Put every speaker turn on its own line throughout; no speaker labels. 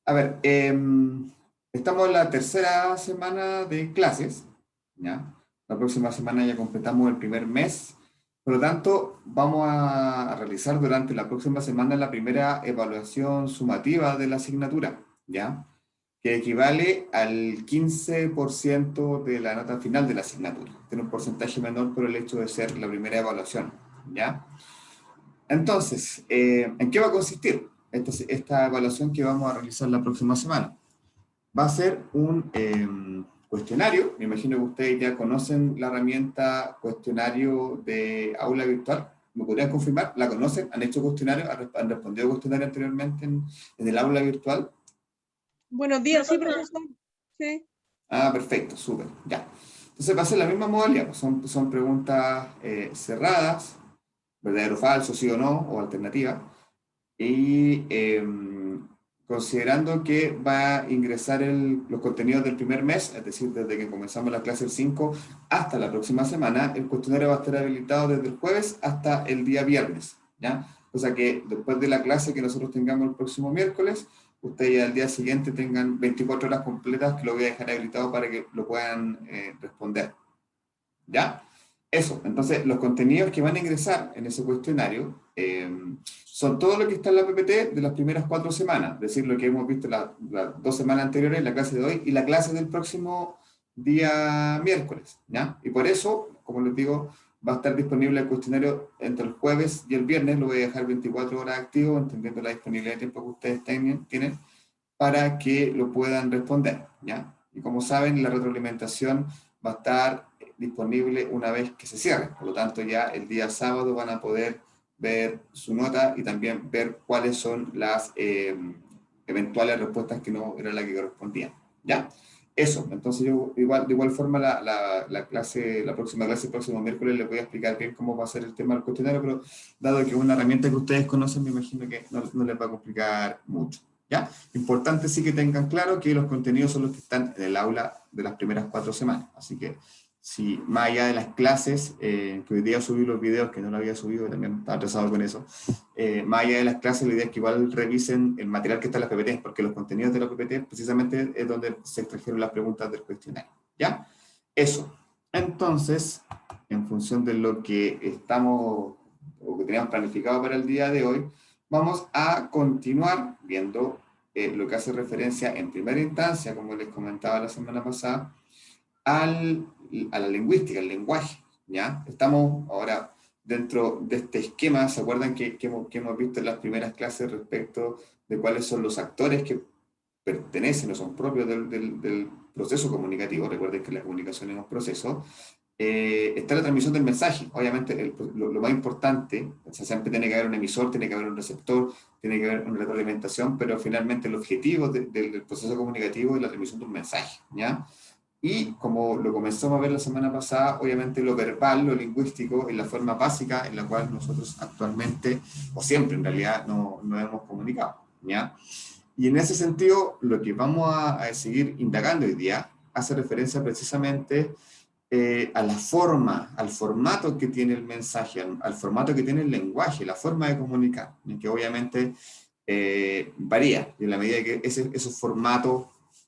A ver, estamos en la tercera semana de clases, ¿ya? La próxima semana ya completamos el primer mes. Por lo tanto, vamos a realizar durante la próxima semana la primera evaluación sumativa de la asignatura, ¿ya? Que equivale al 15% de la nota final de la asignatura. Tiene un porcentaje menor por el hecho de ser la primera evaluación, ¿ya? Entonces, ¿en qué va a consistir esta evaluación que vamos a realizar la próxima semana? Va a ser un cuestionario. Me imagino que ustedes ya conocen la herramienta cuestionario de aula virtual. ¿Me podrían confirmar? ¿La conocen? ¿Han hecho cuestionario? ¿Han respondido cuestionario anteriormente en el aula virtual?
Buenos días, sí, profesor. Sí.
Ah, perfecto, súper, ya. Entonces va a ser la misma modalidad. Son preguntas cerradas, verdadero o falso, sí o no, o alternativa. Y considerando que va a ingresar los contenidos del primer mes, es decir, desde que comenzamos la clase el 5 hasta la próxima semana, el cuestionario va a estar habilitado desde el jueves hasta el día viernes, ¿ya? O sea que después de la clase que nosotros tengamos el próximo miércoles, ustedes ya al día siguiente tengan 24 horas completas que lo voy a dejar habilitado para que lo puedan responder, ¿ya? Eso, entonces los contenidos que van a ingresar en ese cuestionario son todo lo que está en la PPT de las primeras 4 semanas, es decir, lo que hemos visto las 2 semanas anteriores, la clase de hoy y la clase del próximo día miércoles, ¿ya? Y por eso, como les digo, va a estar disponible el cuestionario entre el jueves y el viernes, lo voy a dejar 24 horas activo, entendiendo la disponibilidad de tiempo que ustedes tienen para que lo puedan responder, ¿ya? Y como saben, la retroalimentación va a estar disponible una vez que se cierre. Por lo tanto, ya el día sábado van a poder ver su nota y también ver cuáles son las eventuales respuestas que no eran las que correspondían. ¿Ya? Eso, entonces yo de igual forma la próxima clase, el próximo miércoles, les voy a explicar bien cómo va a ser el tema del cuestionario, pero dado que es una herramienta que ustedes conocen, me imagino que no les va a complicar mucho. ¿Ya? Importante sí que tengan claro que los contenidos son los que están en el aula de las primeras 4 semanas. Así que, si más allá de las clases, que hoy día subí los videos, que no lo había subido, también estaba atrasado con eso, más allá de las clases, la idea es que igual revisen el material que está en las PPT, porque los contenidos de las PPT precisamente es donde se extrajeron las preguntas del cuestionario. ¿Ya? Eso. Entonces, en función de lo que estamos, o que teníamos planificado para el día de hoy, vamos a continuar viendo lo que hace referencia en primera instancia, como les comentaba la semana pasada, a la lingüística, al lenguaje, ¿ya? Estamos ahora dentro de este esquema. ¿Se acuerdan que hemos visto en las primeras clases respecto de cuáles son los actores que pertenecen o son propios del proceso comunicativo? Recuerden que la comunicación es un proceso. Está la transmisión del mensaje. Obviamente, lo más importante, o sea, siempre tiene que haber un emisor, tiene que haber un receptor, tiene que haber una retroalimentación, pero finalmente el objetivo del proceso comunicativo es la transmisión de un mensaje, ¿ya? Y como lo comenzamos a ver la semana pasada, obviamente lo verbal, lo lingüístico, es la forma básica en la cual nosotros actualmente, o siempre en realidad, nos hemos comunicado, ¿ya? Y en ese sentido, lo que vamos a seguir indagando hoy día hace referencia precisamente a la forma, al formato que tiene el mensaje, al formato que tiene el lenguaje, la forma de comunicar, que obviamente varía, y en la medida que esos formatos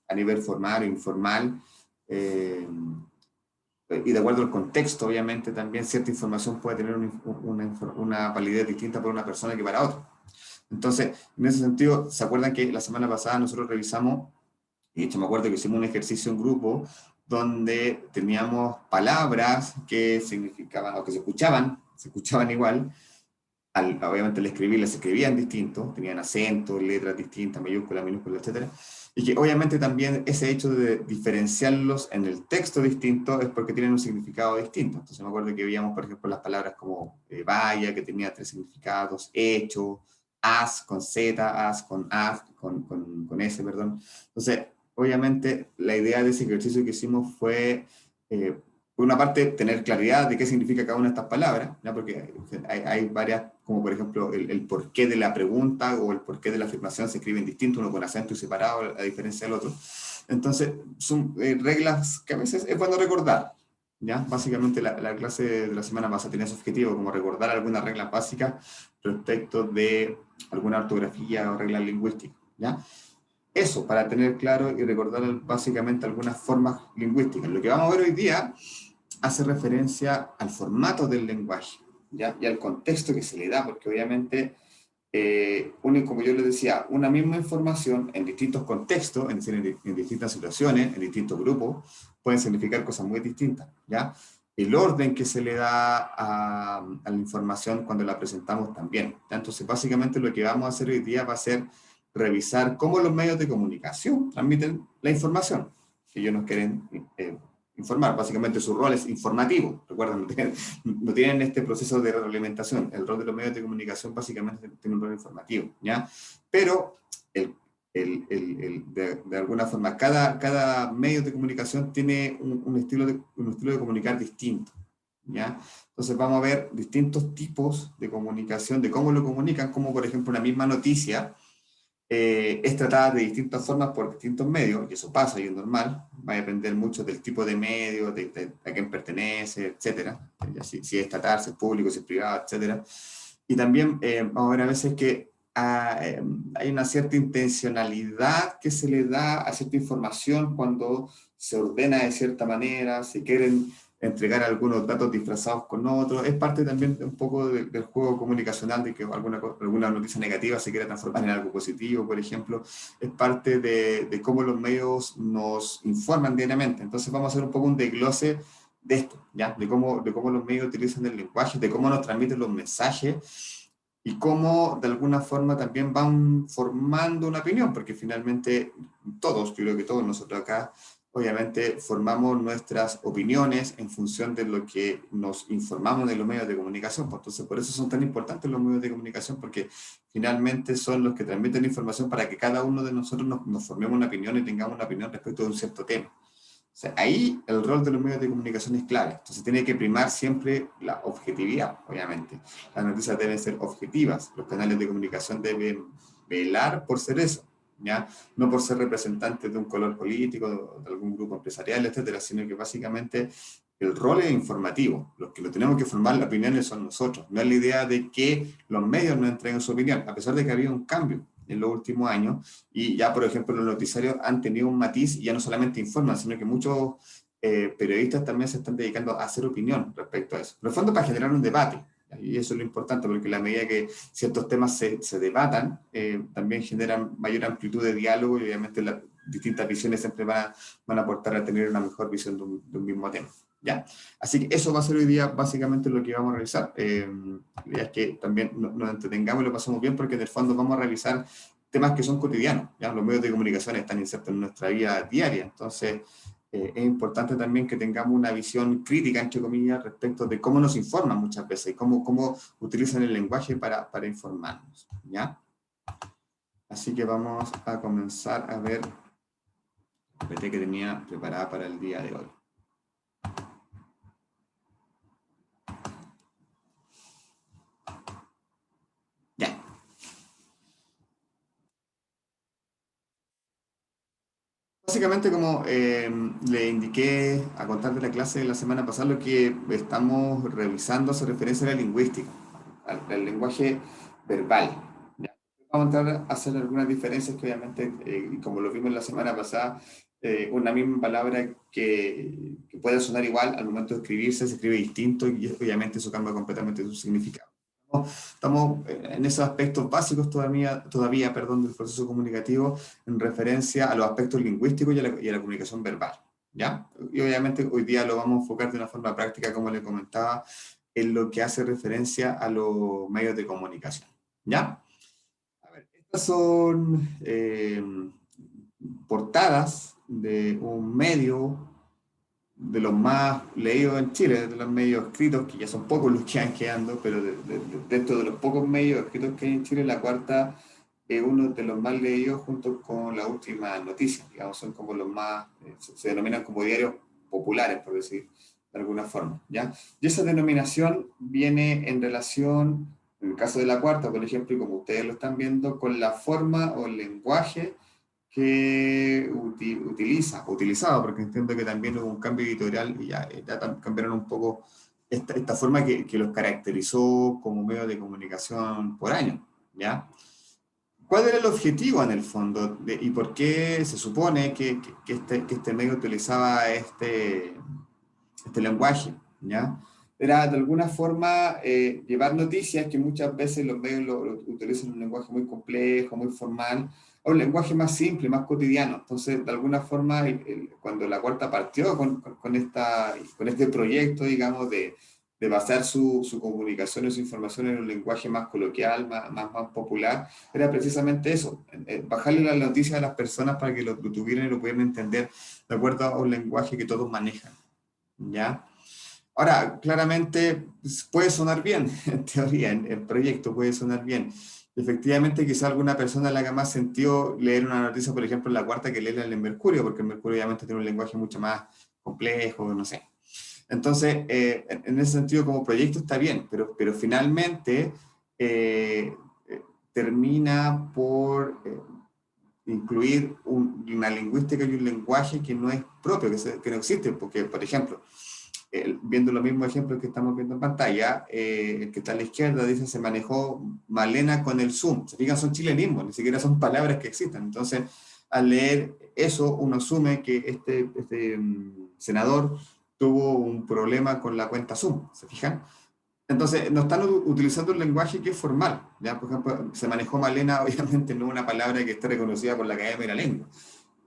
a nivel formal o informal, eh, y de acuerdo al contexto, obviamente también cierta información puede tener una validez distinta para una persona que para otra. Entonces, en ese sentido, ¿se acuerdan que la semana pasada nosotros revisamos, y de hecho me acuerdo que hicimos un ejercicio en grupo donde teníamos palabras que significaban, o que se escuchaban igual, obviamente al escribir las escribían distinto, tenían acentos, letras distintas, mayúsculas, minúsculas, etcétera, y que obviamente también ese hecho de diferenciarlos en el texto distinto es porque tienen un significado distinto. Entonces me acuerdo que veíamos, por ejemplo, las palabras como vaya, que tenía 3 significados, hecho, as con z, as con af, con s, perdón. Entonces, obviamente, la idea de ese ejercicio que hicimos fue por una parte, tener claridad de qué significa cada una de estas palabras, ¿no? Porque hay varias, como por ejemplo el porqué de la pregunta o el porqué de la afirmación se escriben distinto, uno con acento y separado, a diferencia del otro. Entonces, son reglas que a veces es bueno recordar, ¿ya? Básicamente la clase de la semana pasada tenía ese objetivo, como recordar algunas reglas básicas respecto de alguna ortografía o reglas lingüísticas, ¿ya? eso, para tener claro y recordar básicamente algunas formas lingüísticas. Lo que vamos a ver hoy día hace referencia al formato del lenguaje, ¿ya? Y al contexto que se le da, porque obviamente, como yo les decía, una misma información en distintos contextos, es decir, en distintas situaciones, en distintos grupos, pueden significar cosas muy distintas, ¿ya? El orden que se le da a la información cuando la presentamos también, ¿ya? Entonces, básicamente lo que vamos a hacer hoy día va a ser revisar cómo los medios de comunicación transmiten la información que ellos nos quieren informar. Básicamente su rol es informativo. Recuerden, no tienen este proceso de retroalimentación. El rol de los medios de comunicación básicamente tiene un rol informativo, ¿ya? Pero de alguna forma, cada medio de comunicación tiene un estilo de comunicar distinto, ¿ya? Entonces vamos a ver distintos tipos de comunicación, de cómo lo comunican, como por ejemplo una misma noticia es tratada de distintas formas por distintos medios, y eso pasa y es normal, va a depender mucho del tipo de medio, de a quién pertenece, etcétera, si es estatal, si es público, si es privado, etcétera. Y también vamos a ver a veces que hay una cierta intencionalidad que se le da a cierta información cuando se ordena de cierta manera, se quieren entregar algunos datos disfrazados con otros. Es parte también de un poco del juego comunicacional, de que alguna noticia negativa se quiera transformar en algo positivo, por ejemplo. Es parte de cómo los medios nos informan diariamente. Entonces vamos a hacer un poco un desglose de esto, ¿ya? De cómo los medios utilizan el lenguaje, de cómo nos transmiten los mensajes y cómo de alguna forma también van formando una opinión, porque finalmente todos, yo creo que todos nosotros acá, obviamente formamos nuestras opiniones en función de lo que nos informamos de los medios de comunicación. Pues entonces, por eso son tan importantes los medios de comunicación, porque finalmente son los que transmiten información para que cada uno de nosotros nos formemos una opinión y tengamos una opinión respecto de un cierto tema. O sea, ahí el rol de los medios de comunicación es clave. Entonces tiene que primar siempre la objetividad, obviamente. Las noticias deben ser objetivas. Los canales de comunicación deben velar por ser eso, ¿ya? No por ser representantes de un color político, de algún grupo empresarial, etcétera, sino que básicamente el rol es informativo. Los que lo tenemos que formar las opiniones son nosotros. No es la idea de que los medios nos entreguen su opinión, a pesar de que había un cambio en los últimos años, y ya, por ejemplo, los noticiarios han tenido un matiz y ya no solamente informan, sino que muchos periodistas también se están dedicando a hacer opinión respecto a eso. Pero en el fondo para generar un debate, y eso es lo importante, porque a la medida que ciertos temas se debatan, también generan mayor amplitud de diálogo y obviamente las distintas visiones siempre van a aportar a tener una mejor visión de un mismo tema. ¿Ya? Así que eso va a ser hoy día básicamente lo que vamos a revisar. La idea es que también nos entretengamos y lo pasemos bien, porque en el fondo vamos a revisar temas que son cotidianos. ¿Ya? Los medios de comunicación están insertos en nuestra vida diaria, entonces es importante también que tengamos una visión crítica, entre comillas, respecto de cómo nos informan muchas veces y cómo utilizan el lenguaje para informarnos. ¿Ya? Así que vamos a comenzar a ver la PT que tenía preparada para el día de hoy. Ya. Básicamente, como le indiqué a contar de la clase de la semana pasada, lo que estamos revisando hace referencia a la lingüística, al lenguaje verbal. ¿Ya? Vamos a entrar a hacer algunas diferencias que obviamente, como lo vimos la semana pasada, una misma palabra que puede sonar igual, al momento de escribirse se escribe distinto y obviamente eso cambia completamente su significado. Estamos en esos aspectos básicos todavía, del proceso comunicativo, en referencia a los aspectos lingüísticos y a la comunicación verbal, ¿ya? Y obviamente hoy día lo vamos a enfocar de una forma práctica, como le comentaba, en lo que hace referencia a los medios de comunicación, ¿ya? A ver, estas son portadas de un medio de los más leídos en Chile, de los medios escritos, que ya son pocos los que van quedando, pero dentro de los pocos medios escritos que hay en Chile, La Cuarta es uno de los más leídos junto con La Última Noticia, digamos, son como los más, se denominan como diarios populares, por decir de alguna forma, ¿ya? Y esa denominación viene en relación, en el caso de La Cuarta, por ejemplo, y como ustedes lo están viendo, con la forma o el lenguaje que utilizado, porque entiendo que también hubo un cambio editorial y ya cambiaron un poco esta forma que los caracterizó como medio de comunicación por año, ¿ya? ¿Cuál era el objetivo en el fondo? ¿Y por qué se supone que este medio utilizaba este lenguaje? ¿Ya? Era de alguna forma llevar noticias que muchas veces los medios lo utilizan un lenguaje muy complejo, muy formal, a un lenguaje más simple, más cotidiano. Entonces, de alguna forma, cuando la Cuarta partió con este proyecto, digamos, de basar su comunicación y su información en un lenguaje más coloquial, más popular, era precisamente eso, bajarle las noticias a las personas para que lo tuvieran y lo pudieran entender de acuerdo a un lenguaje que todos manejan, ¿ya? Ahora, claramente puede sonar bien, en teoría, en el proyecto puede sonar bien. Efectivamente, quizá a alguna persona le haga más sentido leer una noticia, por ejemplo, en la Cuarta, que leerla en el Mercurio, porque el Mercurio obviamente tiene un lenguaje mucho más complejo, no sé. Entonces, en ese sentido, como proyecto está bien, pero finalmente eh, termina por incluir una lingüística y un lenguaje que no es propio, que no existe, porque, por ejemplo, viendo los mismos ejemplos que estamos viendo en pantalla, el que está a la izquierda dice se manejó Malena con el Zoom. Se fijan, son chilenismos, ni siquiera son palabras que existan. Entonces, al leer eso, uno asume que este senador tuvo un problema con la cuenta Zoom. ¿Se fijan? Entonces, no están utilizando un lenguaje que es formal. ¿Ya? Por ejemplo, se manejó Malena, obviamente no es una palabra que esté reconocida por la Academia de la Lengua.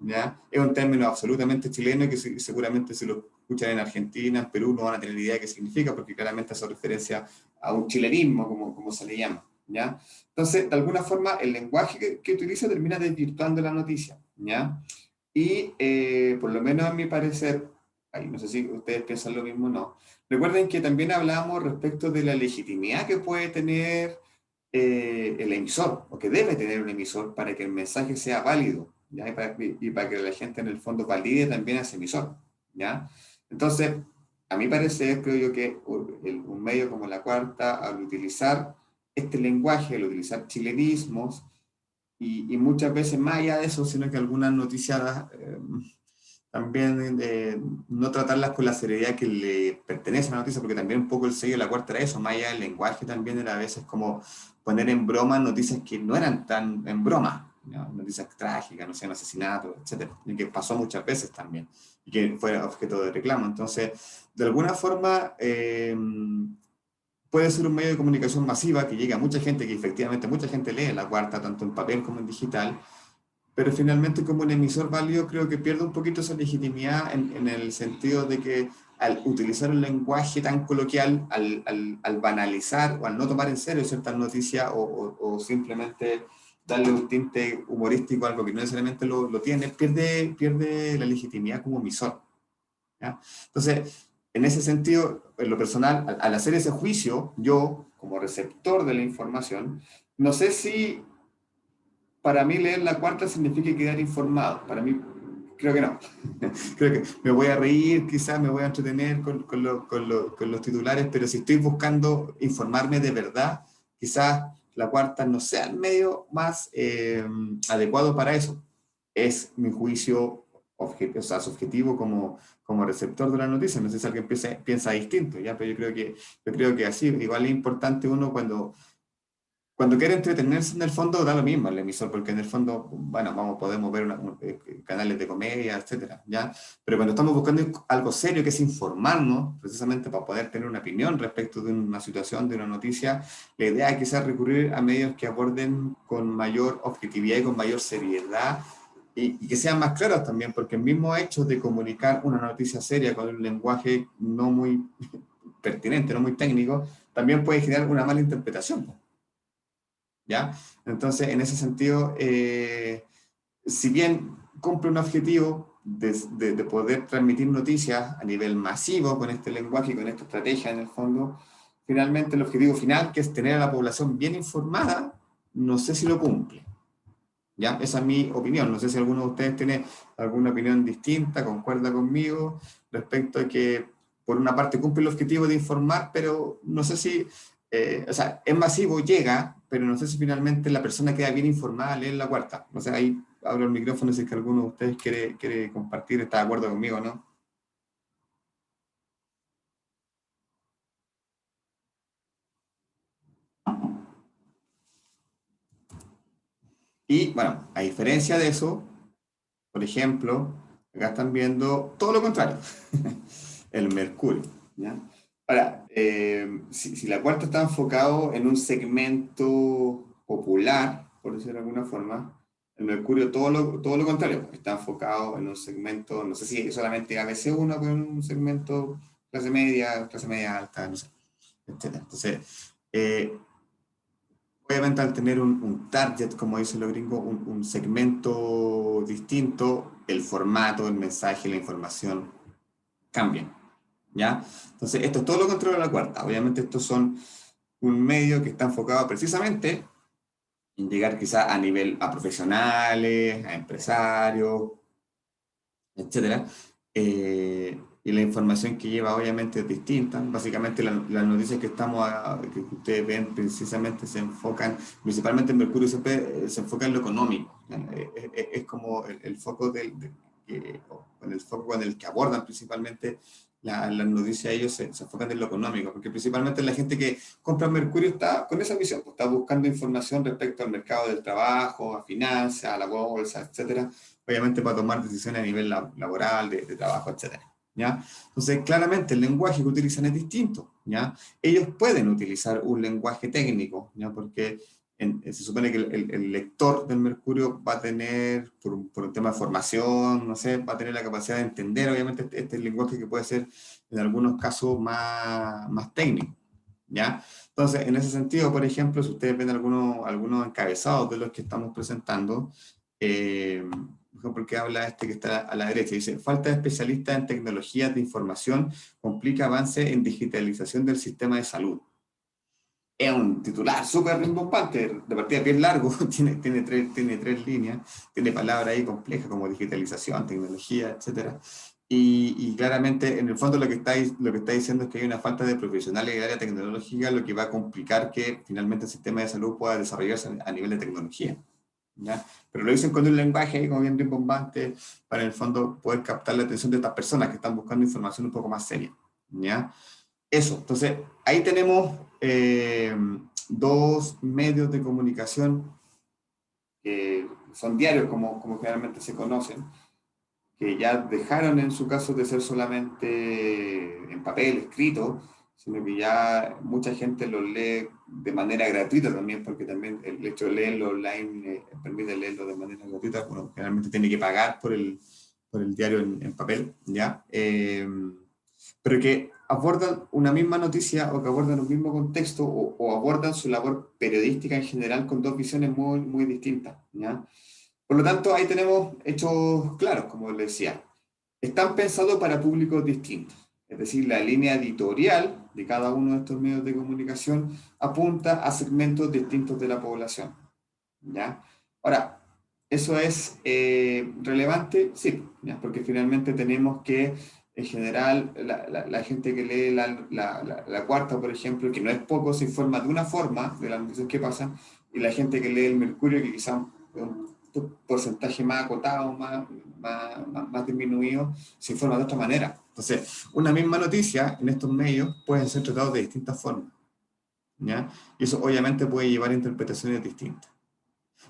¿Ya? Es un término absolutamente chileno que seguramente si lo escuchan en Argentina, en Perú, no van a tener idea de qué significa, porque claramente hace referencia a un chilenismo, como se le llama. ¿Ya? Entonces, de alguna forma, el lenguaje que utiliza termina desvirtuando la noticia. ¿Ya? Y por lo menos a mi parecer, ahí no sé si ustedes piensan lo mismo o no, recuerden que también hablamos respecto de la legitimidad que puede tener el emisor, o que debe tener un emisor para que el mensaje sea válido, ¿ya? Y para que la gente en el fondo valide también a ese emisor, ¿ya? Entonces, a mi parecer, creo yo que un medio como La Cuarta, al utilizar este lenguaje, al utilizar chilenismos, y muchas veces más allá de eso, sino que algunas noticiadas también no tratarlas con la seriedad que le pertenece a la noticia, porque también un poco el sello de La Cuarta era eso, más allá del lenguaje también era a veces como poner en broma noticias que no eran tan en broma, ¿no? Noticias trágicas, no sé, un asesinato, etcétera, y que pasó muchas veces también, y que fue objeto de reclamo. Entonces, de alguna forma, puede ser un medio de comunicación masiva que llegue a mucha gente, que efectivamente mucha gente lee La Cuarta, tanto en papel como en digital, pero finalmente como un emisor válido creo que pierde un poquito esa legitimidad en el sentido de que al utilizar un lenguaje tan coloquial, al banalizar o al no tomar en serio ciertas noticias o simplemente darle un tinte humorístico a algo que no necesariamente lo tiene, pierde la legitimidad como emisor. ¿Ya? Entonces, en ese sentido, en lo personal, al hacer ese juicio, yo, como receptor de la información, no sé si para mí leer La Cuarta significa quedar informado. Para mí, creo que no. Creo que me voy a reír, quizás me voy a entretener con los titulares, pero si estoy buscando informarme de verdad, quizás La Cuarta no sea el medio más adecuado para eso. Es mi juicio o sea, subjetivo como receptor de la noticia. No sé si alguien piensa distinto, ¿ya? Pero yo creo que así, igual es importante uno cuando quiere entretenerse, en el fondo da lo mismo el emisor, porque en el fondo, bueno, podemos ver canales de comedia, etcétera, ¿ya? Pero cuando estamos buscando algo serio, que es informarnos, precisamente para poder tener una opinión respecto de una situación, de una noticia, la idea es quizás recurrir a medios que aborden con mayor objetividad y con mayor seriedad, y que sean más claros también, porque el mismo hecho de comunicar una noticia seria con un lenguaje no muy pertinente, no muy técnico, también puede generar una mala interpretación. ¿Ya? Entonces, en ese sentido, si bien cumple un objetivo de poder transmitir noticias a nivel masivo con este lenguaje y con esta estrategia en el fondo, finalmente el objetivo final, que es tener a la población bien informada, no sé si lo cumple. ¿Ya? Esa es mi opinión. No sé si alguno de ustedes tiene alguna opinión distinta, concuerda conmigo respecto a que, por una parte, cumple el objetivo de informar, pero no sé si, o sea, es masivo, llega, pero no sé si finalmente la persona queda bien informada al leer La Cuarta. O sea, ahí abro el micrófono si es que alguno de ustedes quiere compartir, está de acuerdo conmigo, ¿no? Y bueno, a diferencia de eso, por ejemplo, acá están viendo todo lo contrario, el mercurio, ¿ya? Ahora, si la cuarta está enfocado en un segmento popular, por decirlo de alguna forma, el mercurio todo lo contrario, está enfocado en un segmento, no sé si solamente ABC1, pero en un segmento clase media alta, no sé, etc. Entonces, obviamente al tener un target, como dicen los gringos, un segmento distinto, el formato, el mensaje, la información cambian, ¿ya? Entonces, esto es todo lo contrario a la cuarta. Obviamente estos son un medio que está enfocado precisamente en llegar quizá a nivel a profesionales, a empresarios, etcétera. Y la información que lleva obviamente es distinta. Básicamente las noticias que que ustedes ven precisamente se enfocan, principalmente en Mercurio siempre se enfoca en lo económico. Es como el foco con el foco con el que abordan principalmente las noticias, ellos se enfocan en lo económico, porque principalmente la gente que compra Mercurio está con esa visión, pues, está buscando información respecto al mercado del trabajo, a finanzas, a la bolsa, etcétera, obviamente para tomar decisiones a nivel laboral, de trabajo, etcétera. ¿Ya? Entonces, claramente el lenguaje que utilizan es distinto, ¿ya? Ellos pueden utilizar un lenguaje técnico, ¿ya? Porque se supone que el lector del Mercurio va a tener, por un tema de formación, no sé, va a tener la capacidad de entender, obviamente, este lenguaje que puede ser, en algunos casos, más técnico, ¿ya? Entonces, en ese sentido, por ejemplo, si ustedes ven algunos encabezados de los que estamos presentando, por ejemplo, el que habla este que está a la derecha, dice, falta de especialistas en tecnologías de información complica avance en digitalización del sistema de salud. Es un titular súper rimbombante, de partida bien largo, tiene tres líneas, tiene palabras ahí complejas como digitalización, tecnología, etcétera. Y claramente, en el fondo, lo que está diciendo es que hay una falta de profesionales en el área tecnológica, lo que va a complicar que finalmente el sistema de salud pueda desarrollarse a nivel de tecnología, ¿ya? Pero lo dicen con un lenguaje ahí como bien rimbombante para en el fondo poder captar la atención de estas personas que están buscando información un poco más seria, ¿ya? Eso, entonces ahí tenemos dos medios de comunicación que son diarios como generalmente se conocen, que ya dejaron en su caso de ser solamente en papel, escrito, sino que ya mucha gente los lee de manera gratuita también, porque también el hecho de leerlo online permite leerlo de manera gratuita. Bueno, generalmente tiene que pagar por el diario en papel, ¿ya? Pero que abordan una misma noticia o que abordan un mismo contexto o abordan su labor periodística en general con dos visiones muy distintas, ¿ya? Por lo tanto, ahí tenemos hechos claros, como les decía. Están pensados para públicos distintos. Es decir, la línea editorial de cada uno de estos medios de comunicación apunta a segmentos distintos de la población, ¿ya? Ahora, ¿eso es relevante? Sí, ¿ya? Porque finalmente tenemos que, en general, la gente que lee la cuarta, por ejemplo, que no es poco, se informa de una forma de las noticias que pasan, y la gente que lee el Mercurio, que quizá un porcentaje más acotado, más disminuido, se informa de otra manera. Entonces, una misma noticia en estos medios puede ser tratada de distintas formas, ¿ya? Y eso obviamente puede llevar a interpretaciones distintas.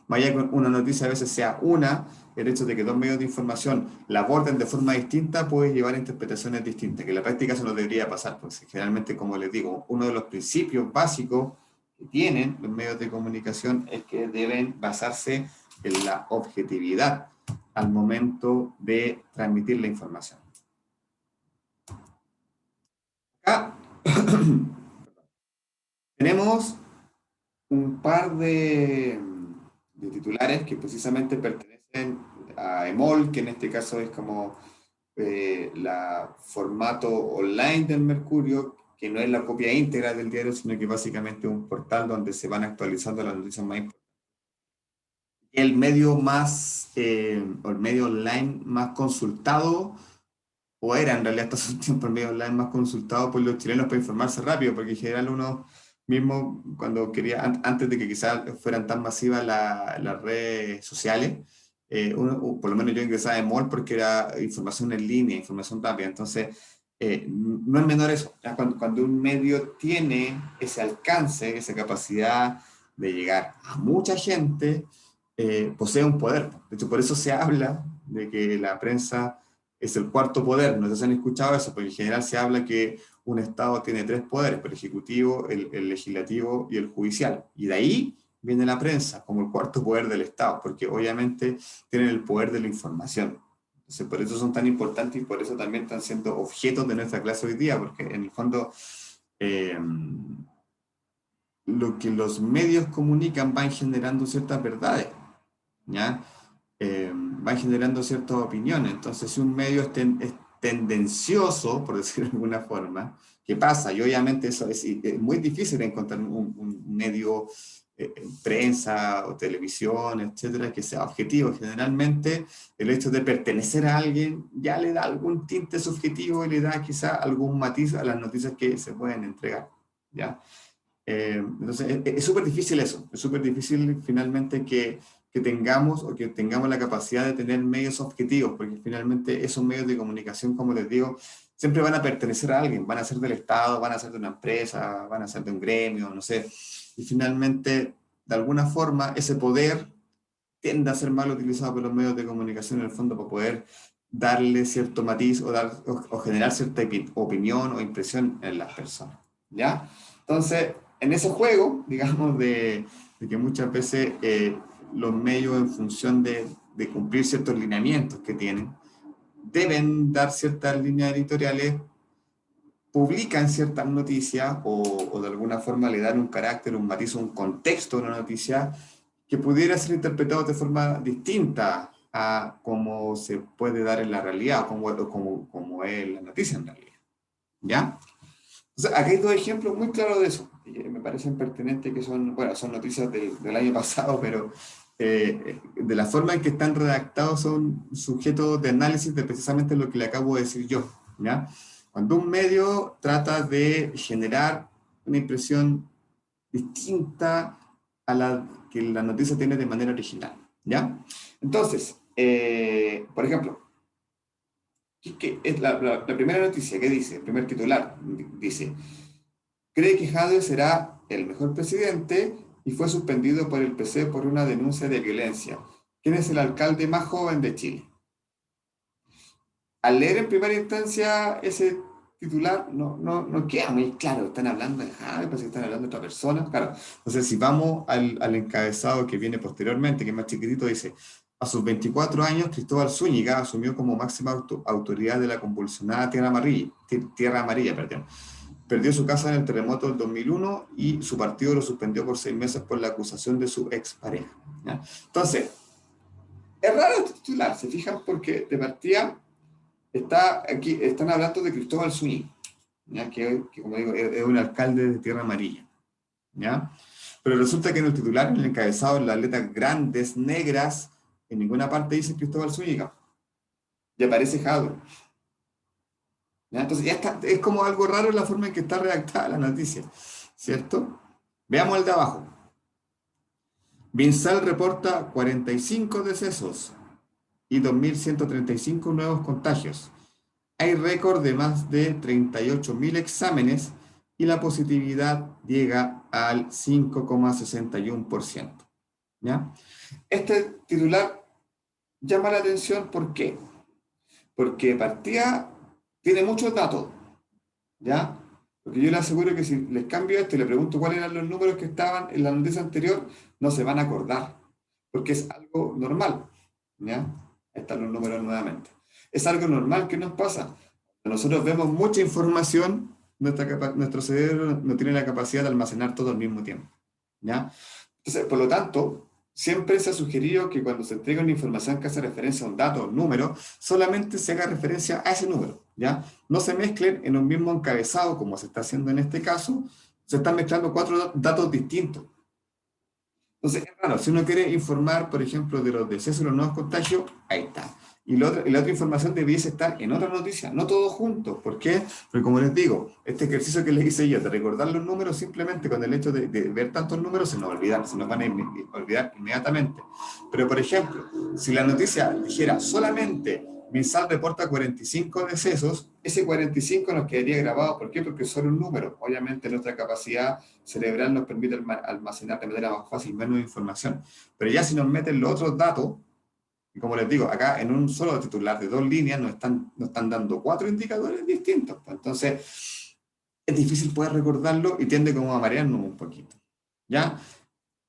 Más allá que una noticia a veces sea una, el hecho de que dos medios de información la aborden de forma distinta puede llevar a interpretaciones distintas, que en la práctica eso no debería pasar, porque generalmente, como les digo, uno de los principios básicos que tienen los medios de comunicación es que deben basarse en la objetividad al momento de transmitir la información. Acá tenemos un par de titulares que precisamente pertenecen a EMOL, que en este caso es como la formato online del Mercurio, que no es la copia íntegra del diario, sino que básicamente es un portal donde se van actualizando las noticias más importantes. El medio o el medio online más consultado, o era en realidad hasta hace un tiempo el medio online más consultado por los chilenos para informarse rápido, porque en general uno mismo, cuando quería, antes de que quizás fueran tan masivas las redes sociales, por lo menos yo ingresaba en MOL porque era información en línea, información rápida. Entonces, no es menor eso. ¿Ya? Cuando un medio tiene ese alcance, esa capacidad de llegar a mucha gente, posee un poder. De hecho, por eso se habla de que la prensa es el cuarto poder. No sé si han escuchado eso, porque en general se habla que un Estado tiene tres poderes: el ejecutivo, el legislativo y el judicial. Y de ahí viene la prensa como el cuarto poder del Estado, porque obviamente tienen el poder de la información. Entonces, por eso son tan importantes y por eso también están siendo objetos de nuestra clase hoy día, porque en el fondo eh, lo que los medios comunican van generando ciertas verdades, ¿ya? Van generando ciertas opiniones. Entonces, si un medio es tendencioso, por decirlo de alguna forma, ¿qué pasa? Y obviamente eso es muy difícil encontrar un medio, prensa o televisión, etcétera, que sea objetivo. Generalmente, el hecho de pertenecer a alguien ya le da algún tinte subjetivo y le da quizá algún matiz a las noticias que se pueden entregar, ¿ya? Entonces, es súper difícil eso, es súper difícil finalmente que tengamos la capacidad de tener medios objetivos, porque finalmente esos medios de comunicación, como les digo, siempre van a pertenecer a alguien, van a ser del Estado, van a ser de una empresa, van a ser de un gremio, no sé, y finalmente, de alguna forma, ese poder tiende a ser mal utilizado por los medios de comunicación en el fondo para poder darle cierto matiz o generar cierta opinión o impresión en las personas, ¿ya? Entonces, en ese juego, digamos, de que muchas veces los medios, en función de cumplir ciertos lineamientos que tienen, deben dar ciertas líneas editoriales, publican ciertas noticias o de alguna forma le dan un carácter, un matiz, un contexto a una noticia que pudiera ser interpretado de forma distinta a cómo se puede dar en la realidad, como es la noticia en realidad, ¿ya? Entonces, aquí hay dos ejemplos muy claros de eso, y me parecen pertinentes, que son, bueno, son noticias del año pasado, pero de la forma en que están redactados son sujetos de análisis de precisamente lo que le acabo de decir yo, ¿ya? Cuando un medio trata de generar una impresión distinta a la que la noticia tiene de manera original, ¿ya? Entonces, por ejemplo, ¿qué es la primera noticia? ¿Qué dice? El primer titular dice: cree que Jadwe será el mejor presidente y fue suspendido por el PC por una denuncia de violencia. ¿Quién es el alcalde más joven de Chile? Al leer en primera instancia ese titular, no queda muy claro. Están hablando de Jadwe, parece que están hablando de otra persona. Claro. Entonces, si vamos al encabezado que viene posteriormente, que es más chiquitito, dice: a sus 24 años, Cristóbal Zúñiga asumió como máxima autoridad de la convulsionada Tierra Amarilla, perdón. Perdió su casa en el terremoto del 2001 y su partido lo suspendió por 6 meses por la acusación de su expareja, ¿ya? Entonces, es raro este titular, ¿se fijan? Porque de partida están hablando de Cristóbal Zúñiga, ¿ya? Que como digo, es un alcalde de Tierra Amarilla, ¿ya? Pero resulta que en el titular, en el encabezado, en las letras grandes, negras, en ninguna parte dice Cristóbal Zúñiga, y aparece Jadwe, ¿ya? Entonces ya está, es como algo raro la forma en que está redactada la noticia, ¿cierto? Veamos el de abajo. Binsal reporta 45 decesos y 2.135 nuevos contagios. Hay récord de más de 38.000 exámenes y la positividad llega al 5,61%. ¿Ya? Este titular llama la atención, ¿por qué? Porque partía tiene muchos datos, ¿ya? Porque yo le aseguro que si les cambio esto y le pregunto cuáles eran los números que estaban en la noticia anterior, no se van a acordar, porque es algo normal, ¿ya? Ahí están los números nuevamente. Es algo normal que nos pasa. Nosotros vemos mucha información, nuestro cerebro no tiene la capacidad de almacenar todo al mismo tiempo, ¿ya? Entonces, por lo tanto, siempre se ha sugerido que cuando se entrega una información que hace referencia a un dato o un número, solamente se haga referencia a ese número, ¿ya? No se mezclen en un mismo encabezado, como se está haciendo en este caso, se están mezclando cuatro datos distintos. Entonces, es raro, si uno quiere informar, por ejemplo, de los decesos y los nuevos contagios, ahí está. Y la otra información debiese estar en otra noticia, no todos juntos. ¿Por qué? Porque como les digo, este ejercicio que les hice yo, de recordar los números, simplemente con el hecho de ver tantos números, se nos van a olvidar inmediatamente. Pero, por ejemplo, si la noticia dijera solamente MinSal reporta 45 decesos, ese 45 nos quedaría grabado. ¿Por qué? Porque son un número. Obviamente nuestra capacidad cerebral nos permite almacenar de manera más fácil menos información. Pero ya si nos meten los otros datos, y como les digo, acá en un solo titular de 2 líneas nos están dando 4 indicadores distintos. Pues entonces, es difícil poder recordarlo y tiende como a marearnos un poquito. ¿Ya?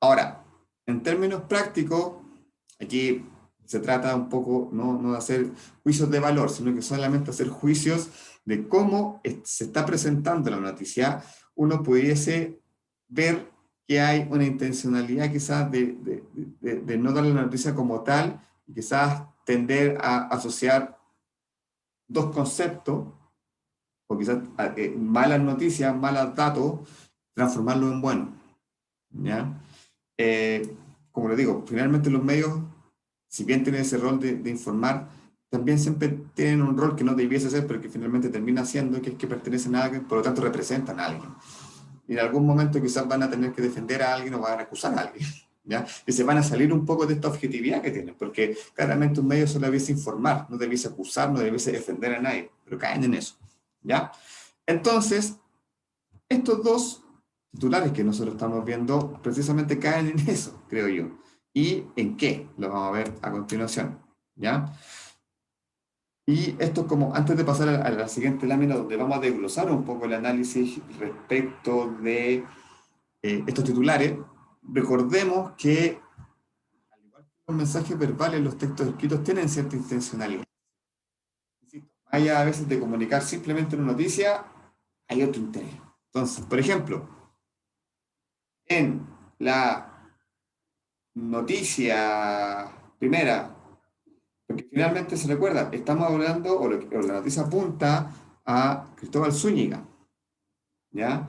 Ahora, en términos prácticos, aquí se trata un poco no de hacer juicios de valor, sino que solamente hacer juicios de cómo se está presentando la noticia. Uno pudiese ver que hay una intencionalidad quizás de no dar la noticia como tal, y quizás tender a asociar dos conceptos, o quizás malas noticias, malos datos, transformarlos en buenos. ¿Ya? Como les digo, finalmente los medios, si bien tienen ese rol de informar, también siempre tienen un rol que no debiese ser, pero que finalmente termina siendo, que es que pertenecen a alguien, por lo tanto representan a alguien. Y en algún momento quizás van a tener que defender a alguien o van a acusar a alguien, ¿ya? Y se van a salir un poco de esta objetividad que tienen, porque claramente un medio solo debiese informar, no debiese acusar, no debiese defender a nadie, pero caen en eso, ¿ya? Entonces, estos dos titulares que nosotros estamos viendo precisamente caen en eso, creo yo. ¿Y en qué? Lo vamos a ver a continuación, ¿ya? Y esto como antes de pasar a la siguiente lámina donde vamos a desglosar un poco el análisis respecto de estos titulares, recordemos que al igual que los mensajes verbales, los textos escritos tienen cierta intencionalidad. Hay a veces de comunicar simplemente una noticia, hay otro interés. Entonces, por ejemplo, en la noticia primera, porque finalmente se recuerda, estamos hablando, o la noticia apunta a Cristóbal Zúñiga, ¿ya?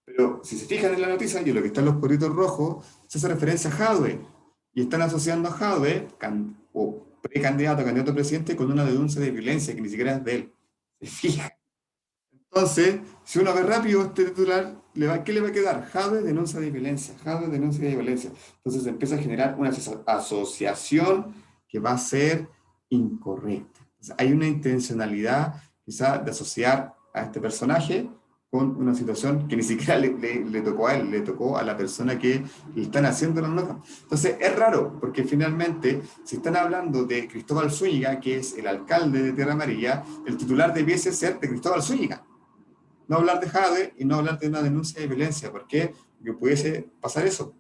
Pero si se fijan en la noticia, y en lo que están los cuadritos rojos, se hace referencia a Jadwe, y están asociando a Jadwe, o precandidato, candidato a presidente, con una denuncia de violencia que ni siquiera es de él. Se fijan. Entonces, si uno ve rápido este titular, ¿qué le va a quedar? Jadwe denuncia de violencia, Jadwe denuncia de violencia. Entonces se empieza a generar una asociación que va a ser incorrecta. Entonces, hay una intencionalidad quizá de asociar a este personaje con una situación que ni siquiera le tocó a él, le tocó a la persona que le están haciendo la nota. Entonces es raro, porque finalmente, si están hablando de Cristóbal Zúñiga, que es el alcalde de Tierra Amarilla, el titular debiese ser de Cristóbal Zúñiga. No hablar de Jadwe y no hablar de una denuncia de violencia. ¿Por qué? Porque pudiese pasar eso.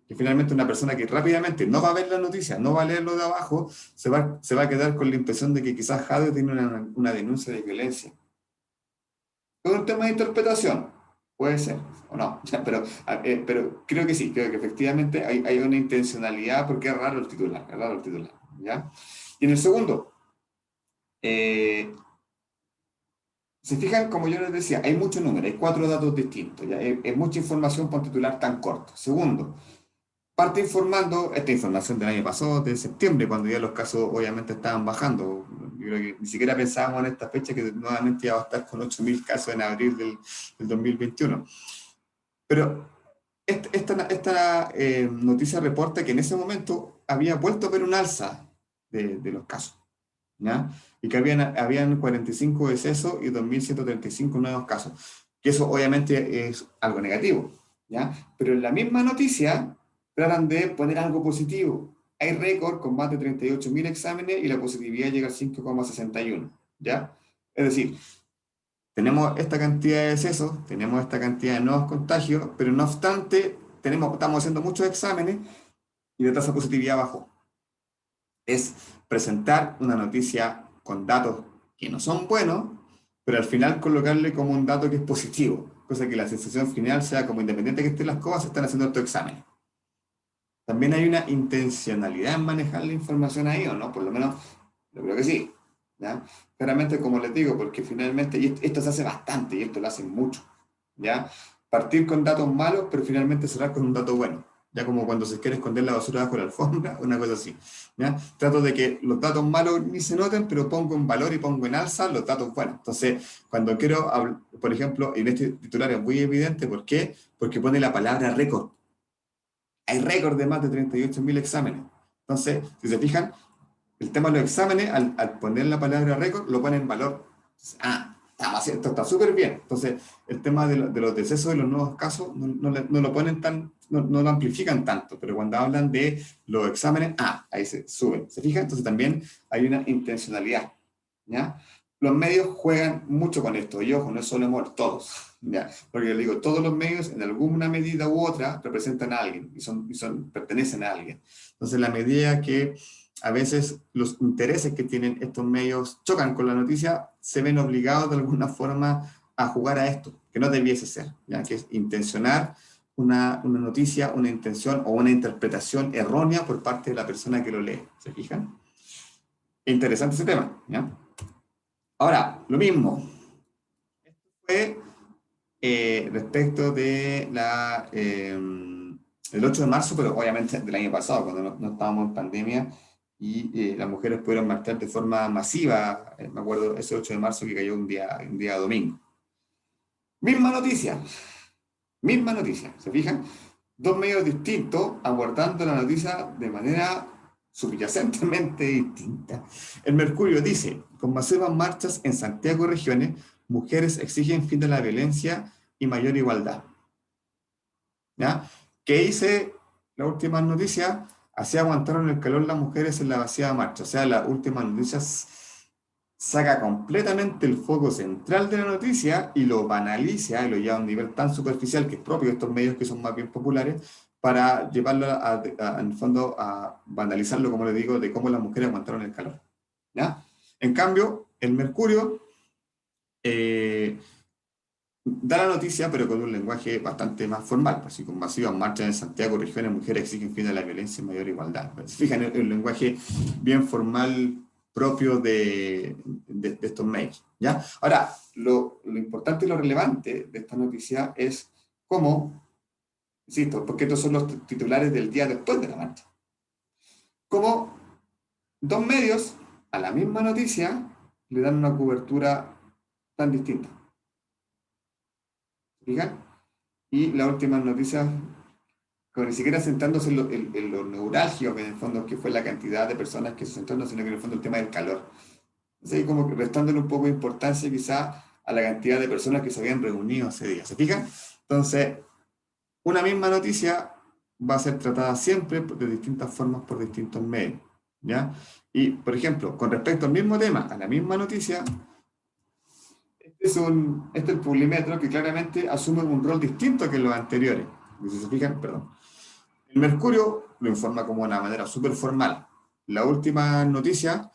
Que finalmente una persona que rápidamente no va a ver la noticia, no va a leer lo de abajo, se va a quedar con la impresión de que quizás Jadwe tiene una denuncia de violencia. Es un tema de interpretación, puede ser, o no, pero creo que sí, creo que efectivamente hay una intencionalidad porque es raro el titular, ¿ya? Y en el segundo, se fijan, como yo les decía, hay muchos números, hay 4 datos distintos, ¿ya? Es mucha información para un titular tan corto. Segundo, parte informando, esta información del año pasado, de septiembre, cuando ya los casos obviamente estaban bajando. Yo creo que ni siquiera pensábamos en esta fecha que nuevamente iba a estar con 8.000 casos en abril del 2021. Pero esta noticia reporta que en ese momento había vuelto a ver un alza de los casos, ¿ya? Y que habían 45 decesos y 2.135 nuevos casos. Que eso obviamente es algo negativo, ¿ya? Pero en la misma noticia tratan de poner algo positivo. Hay récord con más de 38.000 exámenes y la positividad llega al 5,61, ¿ya? Es decir, tenemos esta cantidad de decesos, tenemos esta cantidad de nuevos contagios, pero no obstante, estamos haciendo muchos exámenes y la tasa de positividad bajó. Es presentar una noticia con datos que no son buenos, pero al final colocarle como un dato que es positivo, cosa que la sensación final sea como independiente que estén las cosas, se están haciendo estos exámenes. También hay una intencionalidad en manejar la información ahí, ¿o no? Por lo menos, yo creo que sí, ¿ya? Claramente, como les digo, porque finalmente, y esto se hace bastante, y esto lo hacen mucho, ¿ya? Partir con datos malos, pero finalmente cerrar con un dato bueno. Ya como cuando se quiere esconder la basura bajo la alfombra, una cosa así, ¿ya? Trato de que los datos malos ni se noten, pero pongo en valor y pongo en alza los datos buenos. Entonces, cuando quiero, por ejemplo, en este titular es muy evidente, ¿por qué? Porque pone la palabra récord. Hay récord de más de 38.000 exámenes. Entonces, si se fijan, El tema de los exámenes, al poner la palabra récord, lo pone en valor. Esto está súper bien. Entonces, el tema de los decesos de los nuevos casos no lo ponen no lo amplifican tanto, pero cuando hablan de los exámenes, ahí se suben. ¿Se fijan? Entonces también hay una intencionalidad, ¿ya? Los medios juegan mucho con esto, y ojo, no es solo amor, todos, ¿ya? Porque les digo, todos los medios en alguna medida u otra representan a alguien pertenecen a alguien. Entonces, la medida que a veces los intereses que tienen estos medios chocan con la noticia, se ven obligados de alguna forma a jugar a esto, que no debiese ser, ¿ya? Que es intencionar una noticia, una intención o una interpretación errónea por parte de la persona que lo lee. ¿Se fijan? Interesante ese tema, ¿ya? Ahora, lo mismo. Esto fue respecto de el 8 de marzo, pero obviamente del año pasado, cuando no estábamos en pandemia, y las mujeres pudieron marchar de forma masiva. Me acuerdo ese 8 de marzo que cayó un día domingo. Misma noticia, ¿se fijan? Dos medios distintos abordando la noticia de manera subyacentemente distinta. El Mercurio dice, con masivas marchas en Santiago y regiones, mujeres exigen fin de la violencia y mayor igualdad. ¿Ya? ¿Qué dice la última noticia? Así aguantaron el calor las mujeres en la vacía marcha. O sea, la última noticia saca completamente el foco central de la noticia y lo banaliza y lo lleva a un nivel tan superficial que es propio de estos medios que son más bien populares para llevarlo en el fondo a banalizarlo, como les digo, de cómo las mujeres aguantaron el calor. ¿Ya? En cambio, el Mercurio da la noticia, pero con un lenguaje bastante más formal, así con masivas marchas en Santiago, regiones, mujeres exigen fin de la violencia y mayor igualdad. Fijan el lenguaje bien formal propio de estos medios, ¿ya? Ahora, lo importante y lo relevante de esta noticia es cómo, insisto, porque estos son los titulares del día después de la marcha, cómo dos medios a la misma noticia le dan una cobertura tan distinta. ¿Fijan? Y las últimas noticias, como ni siquiera centrándose en lo neurálgico, que en el fondo que fue la cantidad de personas que se centraron, sino que en el fondo el tema del calor. Entonces, como que restándole un poco de importancia quizá a la cantidad de personas que se habían reunido ese día. ¿Se fijan? Entonces, una misma noticia va a ser tratada siempre de distintas formas por distintos medios, ¿ya? Y, por ejemplo, con respecto al mismo tema, a la misma noticia, este es el Publimetro que claramente asume un rol distinto que los anteriores. Si se fijan, perdón. El Mercurio lo informa como de una manera súper formal. La última noticia,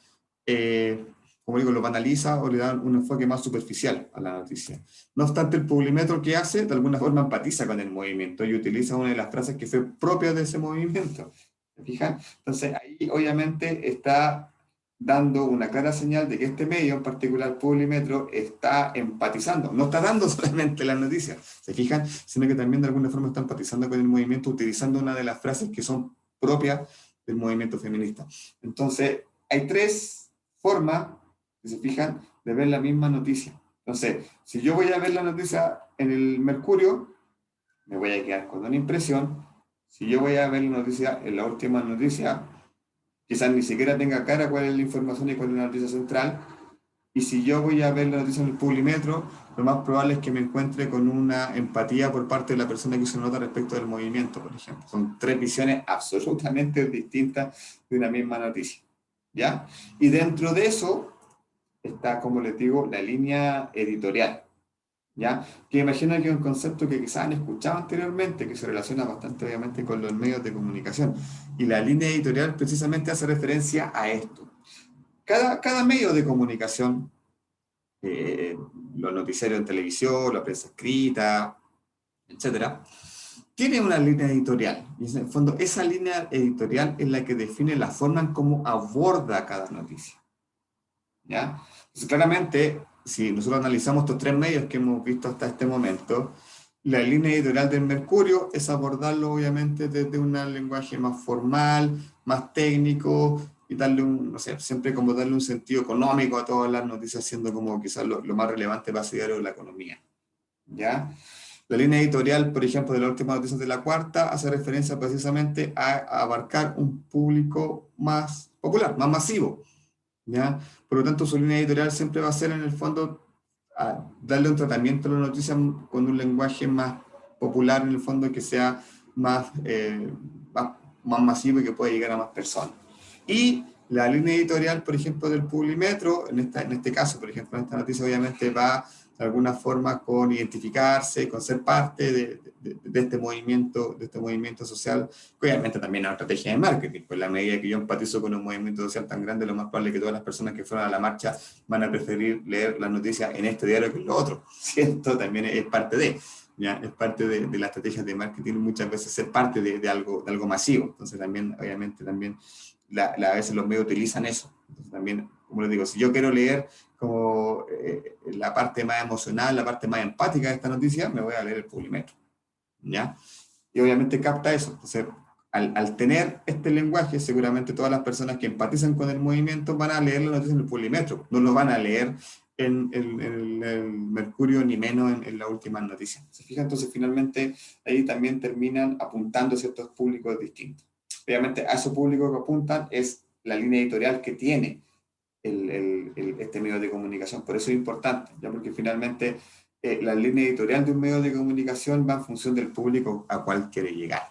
como digo, lo banaliza o le da un enfoque más superficial a la noticia. No obstante, el Publimetro que hace, de alguna forma empatiza con el movimiento y utiliza una de las frases que fue propia de ese movimiento. ¿Se fijan? Entonces ahí obviamente está dando una clara señal de que este medio, en particular Publimetro, está empatizando. No está dando solamente la noticia, ¿se fijan? Sino que también de alguna forma está empatizando con el movimiento utilizando una de las frases que son propias del movimiento feminista. Entonces, hay tres formas, si se fijan, de ver la misma noticia. Entonces, si yo voy a ver la noticia en el Mercurio, me voy a quedar con una impresión. Si yo voy a ver la noticia en la última noticia, quizás ni siquiera tenga clara cuál es la información y cuál es la noticia central. Y si yo voy a ver la noticia en el Publimetro, lo más probable es que me encuentre con una empatía por parte de la persona que hizo nota respecto del movimiento, por ejemplo. Son tres visiones absolutamente distintas de una misma noticia, ¿ya? Y dentro de eso está, como les digo, la línea editorial, ¿ya? Que imagino que es un concepto que quizás han escuchado anteriormente, que se relaciona bastante obviamente con los medios de comunicación. Y la línea editorial precisamente hace referencia a esto. Cada medio de comunicación, los noticiarios en televisión, la prensa escrita, etcétera, tiene una línea editorial. Y en el fondo, esa línea editorial es la que define la forma en cómo aborda cada noticia, ¿ya? Entonces, claramente, si nosotros analizamos estos tres medios que hemos visto hasta este momento, la línea editorial del Mercurio es abordarlo obviamente desde un lenguaje más formal, más técnico, y darle no sé, siempre como darle un sentido económico a todas las noticias, siendo como quizás lo más relevante para ese diario de la economía, ¿ya? La línea editorial, por ejemplo, de la última noticia de la cuarta, hace referencia precisamente a abarcar un público más popular, más masivo, ¿ya? Por lo tanto, su línea editorial siempre va a ser, en el fondo, darle un tratamiento a la noticia con un lenguaje más popular, en el fondo, que sea más, más masivo y que pueda llegar a más personas. Y la línea editorial, por ejemplo, del Publimetro, en este caso, por ejemplo, en esta noticia, obviamente va de alguna forma con identificarse, con ser parte de este movimiento social, que obviamente también es una estrategia de marketing, pues la medida que yo empatizo con un movimiento social tan grande, lo más probable es que todas las personas que fueron a la marcha van a preferir leer las noticias en este diario que en lo otro, ¿cierto? También es parte de, ¿ya? Es parte de la estrategia de marketing, muchas veces ser parte de algo masivo, entonces también, obviamente, también a veces los medios utilizan eso, entonces también, como les digo, si yo quiero leer como la parte más emocional, la parte más empática de esta noticia, me voy a leer el Publimetro, ¿ya? Y obviamente capta eso. Entonces, al tener este lenguaje, seguramente todas las personas que empatizan con el movimiento van a leer la noticia en el Publimetro, no lo van a leer en el Mercurio, ni menos en la última noticia. ¿Se fijan? Entonces, finalmente, ahí también terminan apuntando a ciertos públicos distintos. Obviamente, a esos públicos que apuntan es la línea editorial que tiene este medio de comunicación. Por eso es importante, ya porque finalmente la línea editorial de un medio de comunicación va en función del público a cual quiere llegar.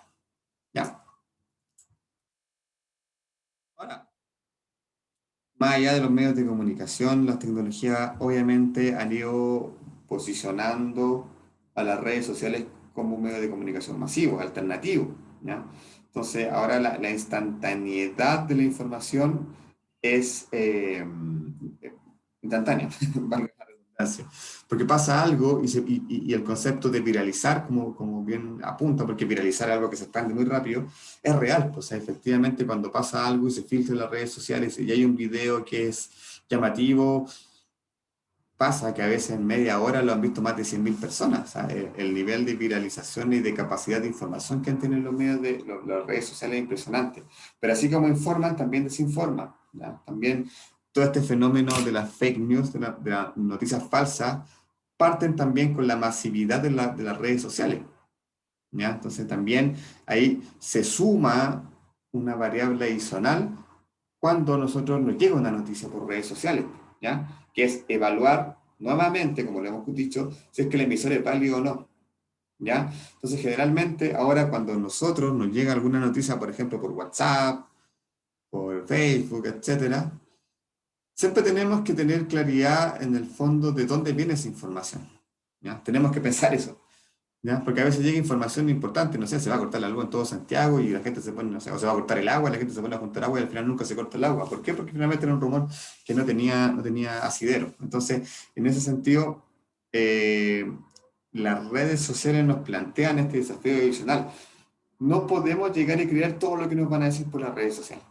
¿Ya? Ahora, más allá de los medios de comunicación, las tecnologías obviamente han ido posicionando a las redes sociales como un medio de comunicación masivo, alternativo, ¿ya? Entonces, ahora la instantaneidad de la información es instantánea, valga la redundancia. Porque pasa algo y el concepto de viralizar, como bien apunta, porque viralizar es algo que se expande muy rápido, es real. O sea, efectivamente, cuando pasa algo y se filtra en las redes sociales y hay un video que es llamativo, pasa que a veces en media hora lo han visto más de 100.000 personas. O sea, el nivel de viralización y de capacidad de información que han tenido los medios de las redes sociales es impresionante. Pero así como informan, también desinforman, ¿ya? También todo este fenómeno de las fake news, de las noticias falsas, parten también con la masividad de las redes sociales, ¿ya? Entonces también ahí se suma una variable adicional cuando nosotros nos llega una noticia por redes sociales, ¿ya? Que es evaluar nuevamente, como lo hemos dicho, si es que el emisor es válido o no, ¿ya? Entonces, generalmente, ahora cuando nosotros nos llega alguna noticia, por ejemplo, por WhatsApp, por Facebook, etcétera, siempre tenemos que tener claridad en el fondo de dónde viene esa información, ¿ya? Tenemos que pensar eso, ¿ya? Porque a veces llega información importante, no sé, se va a cortar la luz en todo Santiago y la gente se pone, no sé, o se va a cortar el agua, y la gente se pone a juntar agua y al final nunca se corta el agua. ¿Por qué? Porque finalmente era un rumor que no tenía asidero. Entonces, en ese sentido, eh, las redes sociales nos plantean este desafío adicional. No podemos llegar y creer todo lo que nos van a decir por las redes sociales.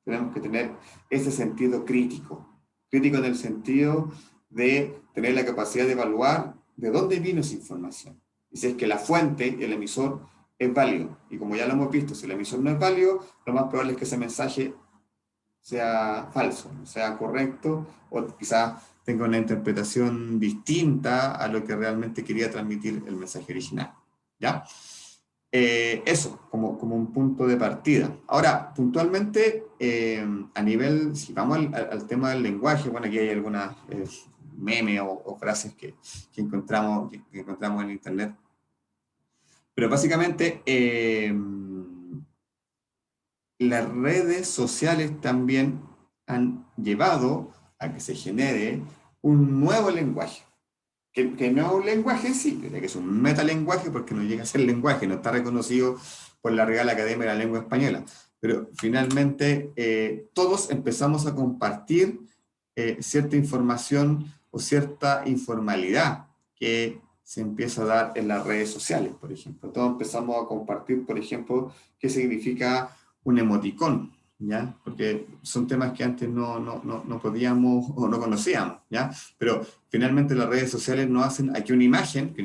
Tenemos que tener ese sentido crítico. Crítico en el sentido de tener la capacidad de evaluar de dónde vino esa información. Y si es que la fuente, el emisor, es válido. Y como ya lo hemos visto, si el emisor no es válido, lo más probable es que ese mensaje sea falso, sea correcto, o quizás tenga una interpretación distinta a lo que realmente quería transmitir el mensaje original. ¿Ya? Eso, como un punto de partida. Ahora, puntualmente, a nivel, si vamos al tema del lenguaje, bueno, aquí hay algunas memes o frases que encontramos en Internet, pero básicamente las redes sociales también han llevado a que se genere un nuevo lenguaje. Que no es un lenguaje en sí, que es un metalenguaje porque no llega a ser lenguaje, no está reconocido por la Real Academia de la Lengua Española. Pero finalmente todos empezamos a compartir cierta información o cierta informalidad que se empieza a dar en las redes sociales, por ejemplo. Todos empezamos a compartir, por ejemplo, qué significa un emoticón, ¿ya? Porque son temas que antes no podíamos o no conocíamos, ¿ya? Pero finalmente las redes sociales nos hacen aquí una imagen,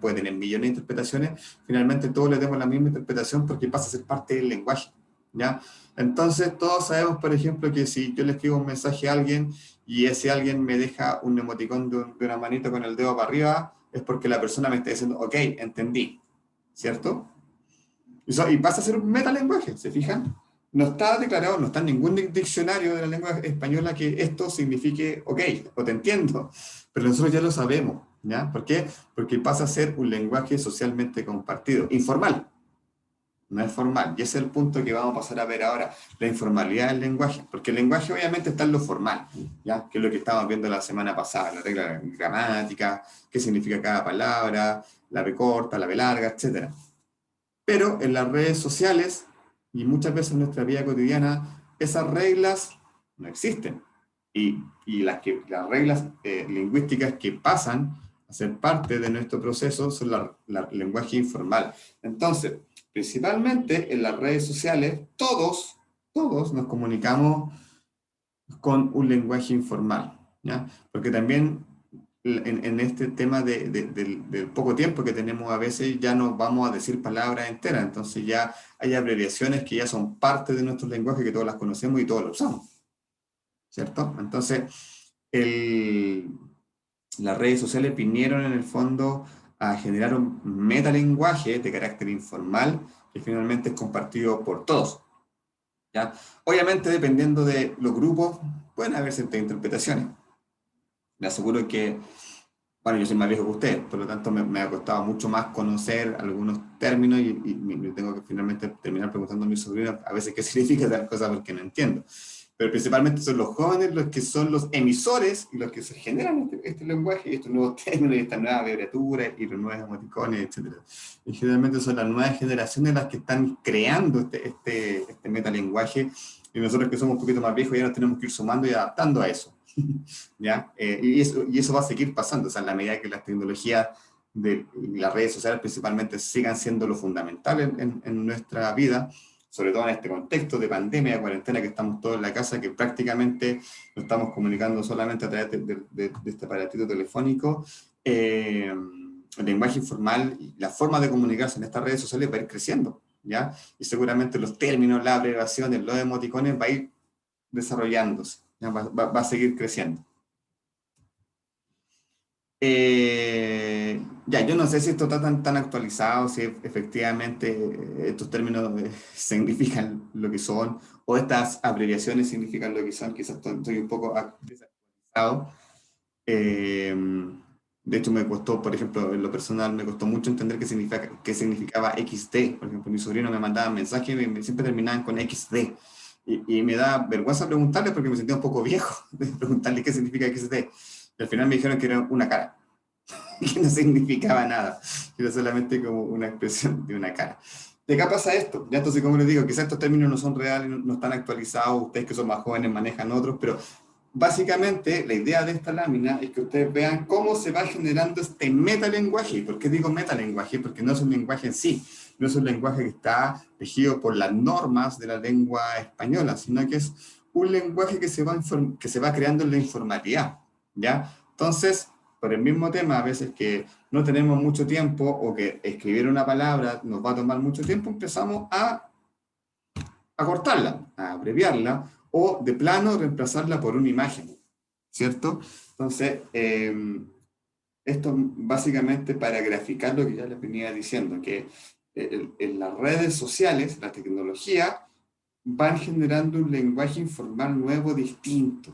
puede tener millones de interpretaciones, finalmente todos le damos la misma interpretación porque pasa a ser parte del lenguaje, ¿ya? Entonces todos sabemos, por ejemplo, que si yo le escribo un mensaje a alguien y ese alguien me deja un emoticón de una manito con el dedo para arriba, es porque la persona me está diciendo, ok, entendí, ¿cierto? Y pasa a ser un metalenguaje, ¿se fijan? No está declarado, no está en ningún diccionario de la lengua española que esto signifique, ok, o te entiendo, pero nosotros ya lo sabemos, ¿ya? ¿Por qué? Porque pasa a ser un lenguaje socialmente compartido, informal, no es formal. Y ese es el punto que vamos a pasar a ver ahora, la informalidad del lenguaje, porque el lenguaje obviamente está en lo formal, ¿ya? Que es lo que estábamos viendo la semana pasada, la regla gramática, qué significa cada palabra, la B corta, la B larga, etcétera. Pero en las redes sociales y muchas veces en nuestra vida cotidiana, esas reglas no existen. Y las reglas lingüísticas que pasan a ser parte de nuestro proceso son el lenguaje informal. Entonces, principalmente en las redes sociales, todos nos comunicamos con un lenguaje informal, ¿ya? Porque también en este tema del poco tiempo que tenemos a veces ya no vamos a decir palabras enteras, entonces ya hay abreviaciones que ya son parte de nuestro lenguaje, que todos las conocemos y todos lo usamos, ¿cierto? Entonces, las redes sociales vinieron en el fondo a generar un metalenguaje de carácter informal que finalmente es compartido por todos, ¿ya? Obviamente, dependiendo de los grupos, pueden haber ciertas interpretaciones. Me aseguro que, bueno, yo soy más viejo que usted, por lo tanto me ha costado mucho más conocer algunos términos y me tengo que finalmente terminar preguntando a mis sobrinos a veces qué significa tal cosa porque no entiendo. Pero principalmente son los jóvenes los que son los emisores y los que se generan este lenguaje y estos nuevos términos y estas nuevas abreviaturas y los nuevos emoticones, etc. Y generalmente son las nuevas generaciones las que están creando este metalenguaje y nosotros que somos un poquito más viejos ya nos tenemos que ir sumando y adaptando a eso. ¿Ya? Y eso va a seguir pasando, o sea, en la medida que las tecnologías y las redes sociales principalmente sigan siendo lo fundamental en nuestra vida, sobre todo en este contexto de pandemia, de cuarentena, que estamos todos en la casa, que prácticamente nos estamos comunicando solamente a través de este aparatito telefónico, el lenguaje informal y la forma de comunicarse en estas redes sociales va a ir creciendo, ¿ya? Y seguramente los términos, las abreviaciones, los emoticones va a ir desarrollándose, ¿ya? Va a seguir creciendo. Ya, yo no sé si esto está tan actualizado, si efectivamente estos términos significan lo que son, o estas abreviaciones significan lo que son, quizás estoy un poco desactualizado. De hecho, me costó, por ejemplo, en lo personal, me costó mucho entender qué significaba XD. Por ejemplo, mi sobrino me mandaba mensajes y siempre terminaban con XD. Y me da vergüenza preguntarle porque me sentía un poco viejo de preguntarle qué significa XD. Y al final me dijeron que era una cara, que no significaba nada, que era solamente como una expresión de una cara. ¿De qué pasa esto? Ya entonces, como les digo, quizás estos términos no son reales, no están actualizados, ustedes que son más jóvenes manejan otros, pero básicamente la idea de esta lámina es que ustedes vean cómo se va generando este metalenguaje. ¿Y por qué digo metalenguaje? Porque no es un lenguaje en sí, no es un lenguaje que está regido por las normas de la lengua española, sino que es un lenguaje que se va creando en la informalidad, ¿ya? Entonces, por el mismo tema, a veces que no tenemos mucho tiempo o que escribir una palabra nos va a tomar mucho tiempo, empezamos a cortarla, a abreviarla o de plano reemplazarla por una imagen, ¿cierto? Entonces, esto básicamente para graficar lo que ya les venía diciendo, que en las redes sociales, la tecnología, van generando un lenguaje informal nuevo, distinto,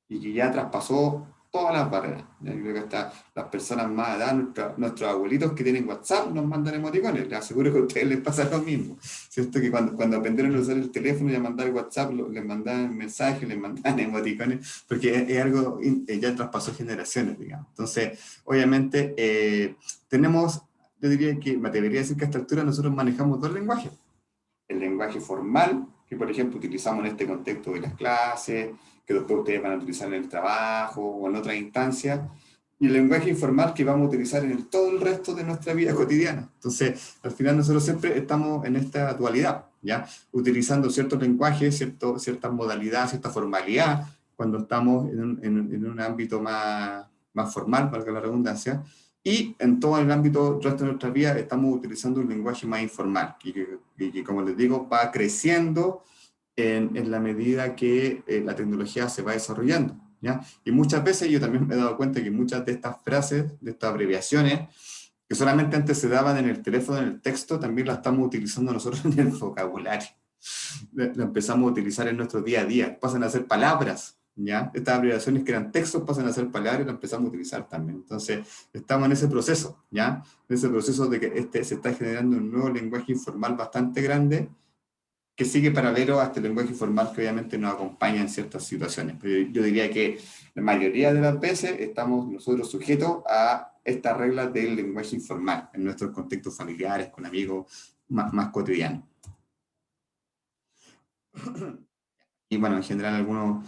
y que ya traspasó todas las barreras. Yo creo que hasta las personas más edad, nuestros abuelitos que tienen WhatsApp nos mandan emoticones. Les aseguro que a ustedes les pasa lo mismo. ¿Cierto? Que cuando aprendieron a usar el teléfono y a mandar WhatsApp, les mandaban mensajes, les mandaban emoticones, porque es algo ya traspasó generaciones, digamos. Entonces, obviamente, yo diría que, me atrevería a decir que a esta altura nosotros manejamos dos lenguajes. El lenguaje formal, que por ejemplo utilizamos en este contexto de las clases, que después ustedes van a utilizar en el trabajo o en otras instancias, y el lenguaje informal que vamos a utilizar en todo el resto de nuestra vida cotidiana. Entonces, al final nosotros siempre estamos en esta dualidad, ¿ya? Utilizando ciertos lenguajes, cierta modalidad, cierta formalidad, cuando estamos en un ámbito más formal, valga la redundancia, y en todo el ámbito resto de nuestra vida estamos utilizando un lenguaje más informal, y que como les digo, va creciendo en la medida que la tecnología se va desarrollando. ¿ya? Y muchas veces yo también me he dado cuenta que muchas de estas frases, de estas abreviaciones, que solamente antes se daban en el teléfono, en el texto, también las estamos utilizando nosotros en el vocabulario. La empezamos a utilizar en nuestro día a día, pasan a ser palabras, ¿ya? Estas abreviaciones que eran textos pasan a ser palabras y las empezamos a utilizar también. Entonces, estamos en ese proceso, ¿ya? En ese proceso de que se está generando un nuevo lenguaje informal bastante grande, que sigue paralelo a este lenguaje informal que obviamente nos acompaña en ciertas situaciones. Pero yo diría que la mayoría de las veces estamos nosotros sujetos a estas reglas del lenguaje informal, en nuestros contextos familiares, con amigos, más cotidianos. Y bueno, en general algunos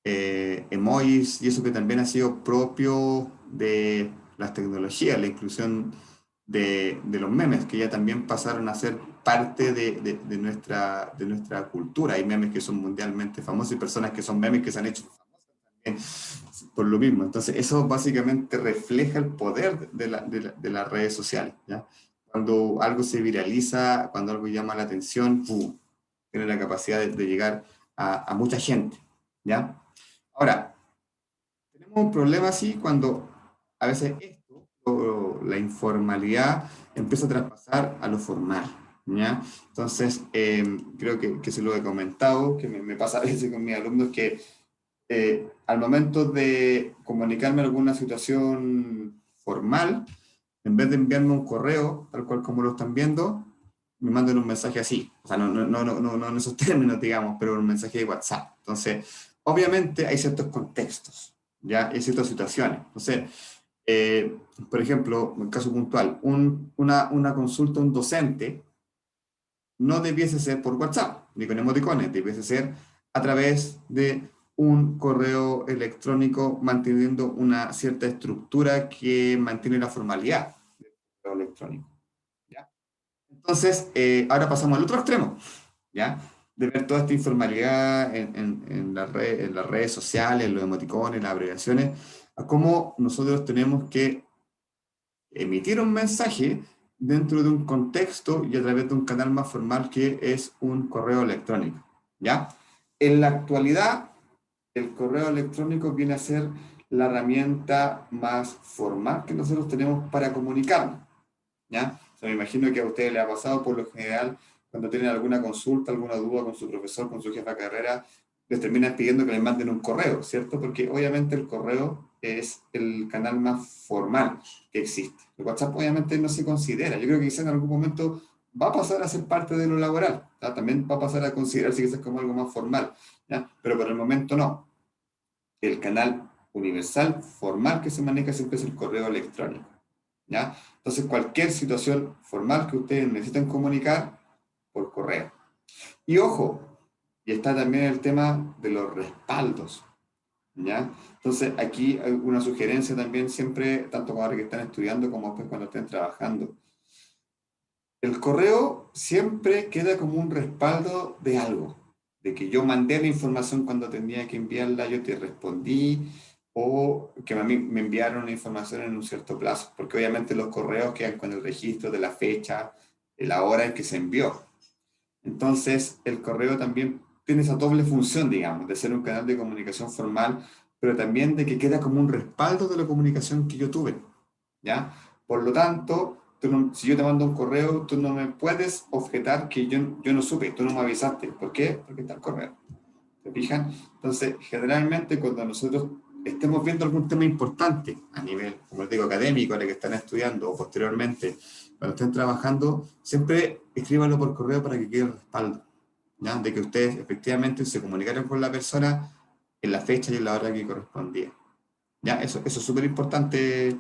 emojis, y eso que también ha sido propio de las tecnologías, la inclusión de los memes, que ya también pasaron a ser parte de nuestra cultura. Hay memes que son mundialmente famosos y personas que son memes que se han hecho famosas por lo mismo. Entonces, eso básicamente refleja el poder de las redes sociales, ¿ya? Cuando algo se viraliza, cuando algo llama la atención, ¡pum!, tiene la capacidad de llegar a mucha gente, ¿ya? Ahora, tenemos un problema así cuando a veces esto, o la informalidad, empieza a traspasar a lo formal, ¿ya? Entonces, creo que se lo he comentado, que me pasa a veces con mis alumnos, que al momento de comunicarme alguna situación formal, en vez de enviarme un correo, tal cual como lo están viendo, me mandan un mensaje así. O sea, no en esos términos, digamos, pero un mensaje de WhatsApp. Entonces, obviamente hay ciertos contextos, ¿ya? Hay ciertas situaciones. Entonces, por ejemplo, en caso puntual, una consulta a un docente no debiese ser por WhatsApp, ni con emoticones, debiese ser a través de un correo electrónico manteniendo una cierta estructura que mantiene la formalidad del correo electrónico, ¿ya? Entonces, ahora pasamos al otro extremo, ¿ya? De ver toda esta informalidad en las redes sociales, en los emoticones, las abreviaciones, a cómo nosotros tenemos que emitir un mensaje dentro de un contexto y a través de un canal más formal que es un correo electrónico, ¿ya? En la actualidad, el correo electrónico viene a ser la herramienta más formal que nosotros tenemos para comunicarnos, ¿ya? O sea, me imagino que a ustedes les ha pasado por lo general, cuando tienen alguna consulta, alguna duda con su profesor, con su jefa de carrera, les terminan pidiendo que les manden un correo, ¿cierto? Porque obviamente el correo es el canal más formal que existe. El WhatsApp obviamente no se considera. Yo creo que quizás en algún momento va a pasar a ser parte de lo laboral, ¿ya? También va a pasar a considerarse quizás como algo más formal, ¿ya? Pero por el momento no. El canal universal, formal que se maneja siempre es el correo electrónico, ¿ya? Entonces, cualquier situación formal que ustedes necesiten comunicar por correo. Y ojo, y está también el tema de los respaldos, ¿ya? Entonces, aquí hay una sugerencia también siempre, tanto ahora que están estudiando como después cuando estén trabajando. El correo siempre queda como un respaldo de algo, de que yo mandé la información cuando tenía que enviarla, yo te respondí, o que a mí me enviaron la información en un cierto plazo, porque obviamente los correos quedan con el registro de la fecha, de la hora en que se envió. Entonces, el correo también tiene esa doble función, digamos, de ser un canal de comunicación formal, pero también de que queda como un respaldo de la comunicación que yo tuve, ¿ya? Por lo tanto, si yo te mando un correo, tú no me puedes objetar que yo no supe, tú no me avisaste. ¿Por qué? Porque está el correo. ¿Se fijan? Entonces, generalmente cuando nosotros estemos viendo algún tema importante a nivel, como les digo, académico, a la que están estudiando o posteriormente, cuando estén trabajando, siempre escríbanlo por correo para que quede el respaldo, ¿ya? De que ustedes efectivamente se comunicaron con la persona en la fecha y en la hora que correspondía. ¿Ya? Eso es súper importante,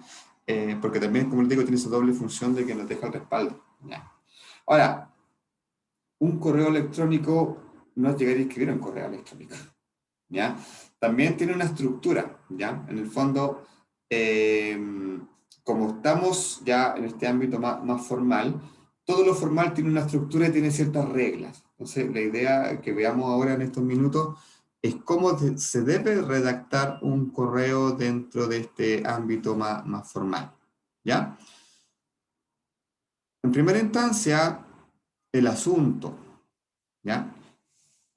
porque también, como les digo, tiene esa doble función de que nos deja el respaldo, ¿ya? Ahora, un correo electrónico no es llegar y escribir un correo electrónico, ¿ya? También tiene una estructura, ¿ya? En el fondo, como estamos ya en este ámbito más formal, todo lo formal tiene una estructura y tiene ciertas reglas. Entonces, la idea que veamos ahora en estos minutos es cómo se debe redactar un correo dentro de este ámbito más formal, ¿ya? En primera instancia, el asunto, ¿ya?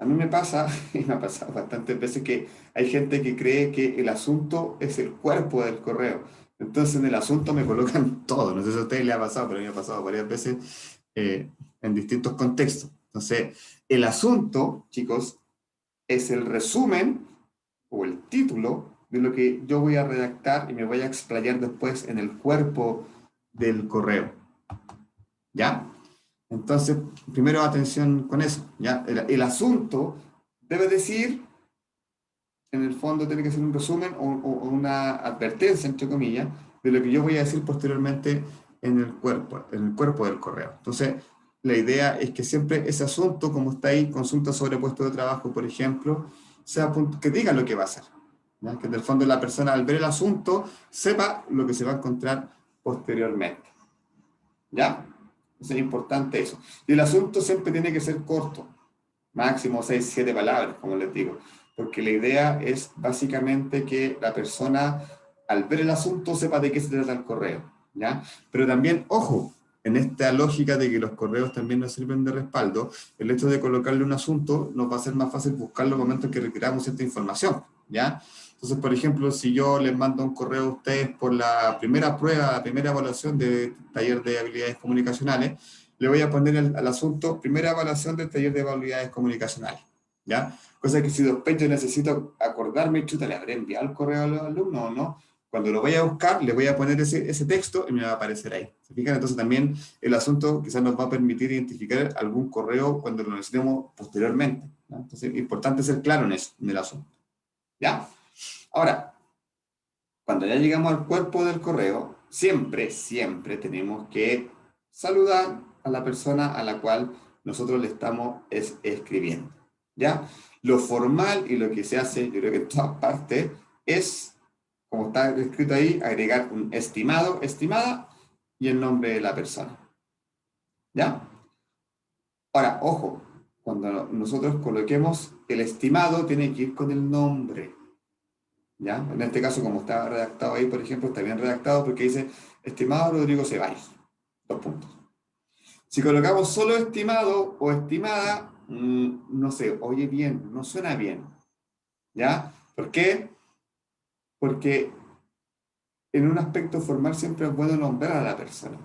A mí me pasa, y me ha pasado bastantes veces, que hay gente que cree que el asunto es el cuerpo del correo. Entonces en el asunto me colocan todo. No sé si a ustedes les ha pasado, pero a mí me ha pasado varias veces en distintos contextos. Entonces, el asunto, chicos, es el resumen o el título de lo que yo voy a redactar y me voy a explayar después en el cuerpo del correo. ¿Ya? Entonces, primero atención con eso, ¿ya? El asunto debe decir, en el fondo tiene que ser un resumen o una advertencia, entre comillas, de lo que yo voy a decir posteriormente en el cuerpo del correo. Entonces, la idea es que siempre ese asunto, como está ahí, consulta sobre puesto de trabajo, por ejemplo, sea que diga lo que va a hacer, ¿ya? Que en el fondo la persona al ver el asunto sepa lo que se va a encontrar posteriormente. ¿Ya? Entonces es importante eso. Y el asunto siempre tiene que ser corto, máximo 6 7 palabras, como les digo, porque la idea es básicamente que la persona, al ver el asunto, sepa de qué se trata el correo, ¿ya? Pero también, ojo, en esta lógica de que los correos también nos sirven de respaldo, el hecho de colocarle un asunto nos va a ser más fácil buscar los momentos que requiramos cierta información, ¿ya? Entonces, por ejemplo, si yo les mando un correo a ustedes por la primera prueba, la primera evaluación de taller de habilidades comunicacionales, le voy a poner al asunto primera evaluación del taller de habilidades comunicacionales, ¿ya? Cosa que si después yo necesito acordarme, chuta, ¿le habré enviado el correo a los alumnos o no? Cuando lo voy a buscar, le voy a poner ese texto y me va a aparecer ahí. ¿Se fijan? Entonces también el asunto quizás nos va a permitir identificar algún correo cuando lo necesitemos posteriormente, ¿no? Entonces es importante ser claro en eso, en el asunto, ¿ya? Ahora, cuando ya llegamos al cuerpo del correo, siempre tenemos que saludar a la persona a la cual nosotros le estamos escribiendo, ¿ya? Lo formal y lo que se hace, yo creo que en todas partes, es, como está escrito ahí, agregar un estimado, estimada y el nombre de la persona, ¿ya? Ahora, ojo, cuando nosotros coloquemos el estimado, tiene que ir con el nombre, ¿ya? En este caso, como está redactado ahí, por ejemplo, está bien redactado porque dice, estimado Rodrigo Ceballos, 2 puntos. Si colocamos solo estimado o estimada, no sé, oye bien, no suena bien, ¿ya? ¿Por qué? Porque en un aspecto formal siempre es bueno nombrar a la persona,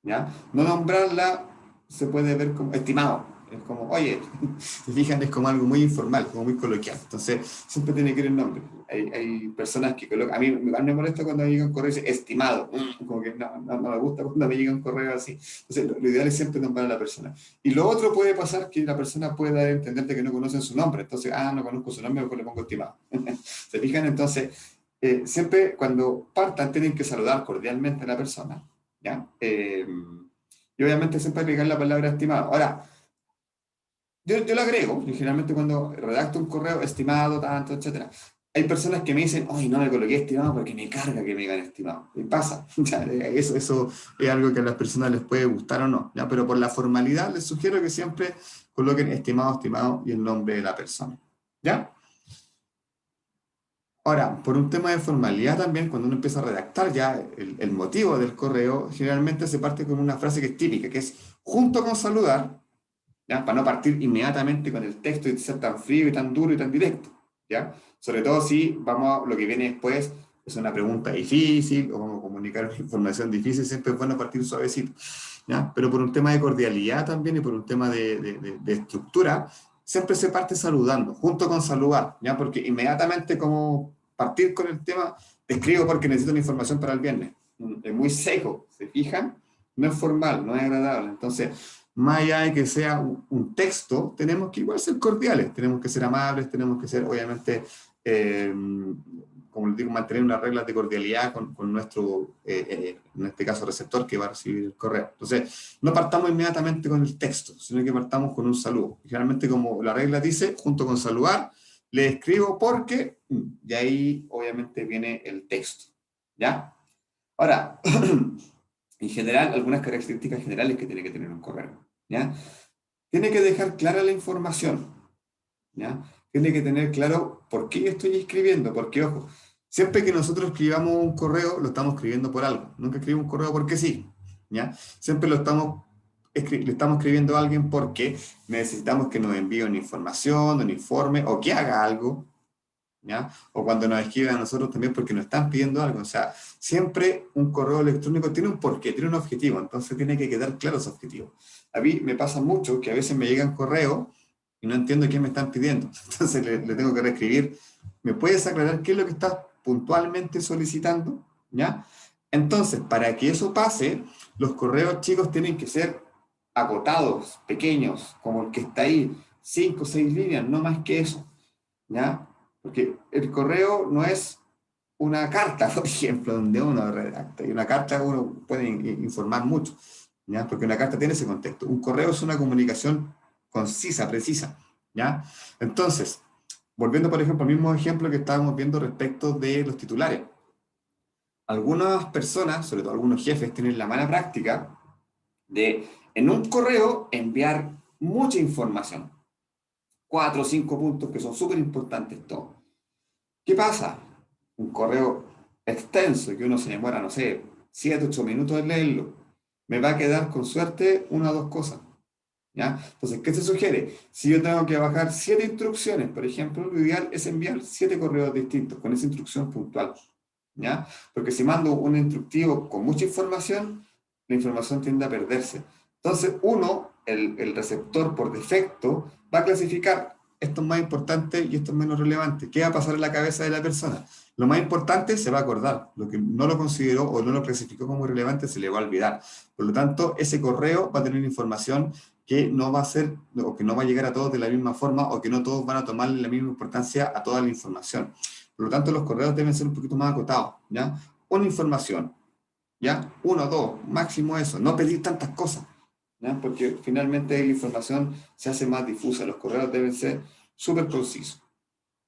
¿ya? No nombrarla se puede ver como estimado. Es como, oye, se fijan, es como algo muy informal, como muy coloquial. Entonces, siempre tiene que ir el nombre. Hay personas que colocan, a mí me molesta cuando me llega un correo y dice estimado, como que no me gusta cuando me llega un correo así. Entonces, lo ideal es siempre nombrar a la persona. Y lo otro puede pasar que la persona pueda entenderte que no conocen su nombre. Entonces, no conozco su nombre, mejor le pongo estimado. ¿Se fijan? Entonces, siempre cuando partan tienen que saludar cordialmente a la persona, ¿ya? Y obviamente siempre agregar la palabra estimado. Ahora, yo lo agrego, y generalmente cuando redacto un correo, estimado, tanto, etcétera. Hay personas que me dicen, oye, no me coloqué estimado porque me carga que me digan estimado. Y pasa, ya, eso es algo que a las personas les puede gustar o no, ¿ya? Pero por la formalidad les sugiero que siempre coloquen estimado, estimado y el nombre de la persona, ¿ya? Ahora, por un tema de formalidad también, cuando uno empieza a redactar ya el motivo del correo, generalmente se parte con una frase que es típica, que es junto con saludar, ¿ya? Para no partir inmediatamente con el texto y ser tan frío y tan duro y tan directo, ¿ya? Sobre todo si vamos a lo que viene después, es una pregunta difícil o vamos a comunicar una información difícil, siempre es bueno partir suavecito, ¿ya? Pero por un tema de cordialidad también y por un tema de estructura, siempre se parte saludando, junto con saludar, ¿ya? Porque inmediatamente como partir con el tema, te escribo porque necesito una información para el viernes. Es muy seco, ¿se fijan? No es formal, no es agradable. Entonces, más allá de que sea un texto, tenemos que igual ser cordiales, tenemos que ser amables, tenemos que ser, obviamente, como les digo, mantener unas reglas de cordialidad con nuestro, en este caso, receptor que va a recibir el correo. Entonces, no partamos inmediatamente con el texto, sino que partamos con un saludo. Y generalmente, como la regla dice, junto con saludar, le escribo porque, y ahí, obviamente, viene el texto, ¿ya? Ahora, en general, algunas características generales que tiene que tener un correo, ¿ya? Tiene que dejar clara la información, ¿ya? Tiene que tener claro por qué estoy escribiendo, porque, ojo, siempre que nosotros escribamos un correo, lo estamos escribiendo por algo. Nunca escribimos un correo porque sí, ¿ya? Siempre lo estamos le estamos escribiendo a alguien porque necesitamos que nos envíe una información, un informe, o que haga algo, ¿ya? O cuando nos escriben a nosotros también porque nos están pidiendo algo. O sea, siempre un correo electrónico tiene un porqué, tiene un objetivo, entonces tiene que quedar claro ese objetivo. A mí me pasa mucho que a veces me llegan correos y no entiendo qué me están pidiendo. Entonces le tengo que reescribir. ¿Me puedes aclarar qué es lo que estás puntualmente solicitando? ¿Ya? Entonces, para que eso pase, los correos chicos tienen que ser acotados, pequeños, como el que está ahí, 5 o 6 líneas, no más que eso. ¿Ya? Porque el correo no es una carta, por ejemplo, donde uno redacta. Y una carta uno puede informar mucho, ¿ya? Porque una carta tiene ese contexto. Un correo es una comunicación concisa, precisa, ¿ya? Entonces, volviendo, por ejemplo, al mismo ejemplo que estábamos viendo respecto de los titulares. Algunas personas, sobre todo algunos jefes, tienen la mala práctica de en un correo enviar mucha información. 4 o 5 puntos que son súper importantes todos. ¿Qué pasa? Un correo extenso que uno se demora, no sé, 7, 8 minutos en leerlo, me va a quedar con suerte una o dos cosas. ¿Ya? Entonces, ¿qué se sugiere? Si yo tengo que bajar 7 instrucciones, por ejemplo, lo ideal es enviar 7 correos distintos con esa instrucción puntual. ¿Ya? Porque si mando un instructivo con mucha información, la información tiende a perderse. Entonces, uno, el receptor por defecto, va a clasificar esto es más importante y esto es menos relevante. ¿Qué va a pasar en la cabeza de la persona? Lo más importante se va a acordar. Lo que no lo consideró o no lo clasificó como relevante se le va a olvidar. Por lo tanto, ese correo va a tener información que no va a ser, o que no va a llegar a todos de la misma forma, o que no todos van a tomarle la misma importancia a toda la información. Por lo tanto, los correos deben ser un poquito más acotados, ¿ya? Una información, ¿ya? Uno, dos, máximo eso. No pedir tantas cosas, ¿ya? Porque finalmente la información se hace más difusa. Los correos deben ser súper concisos,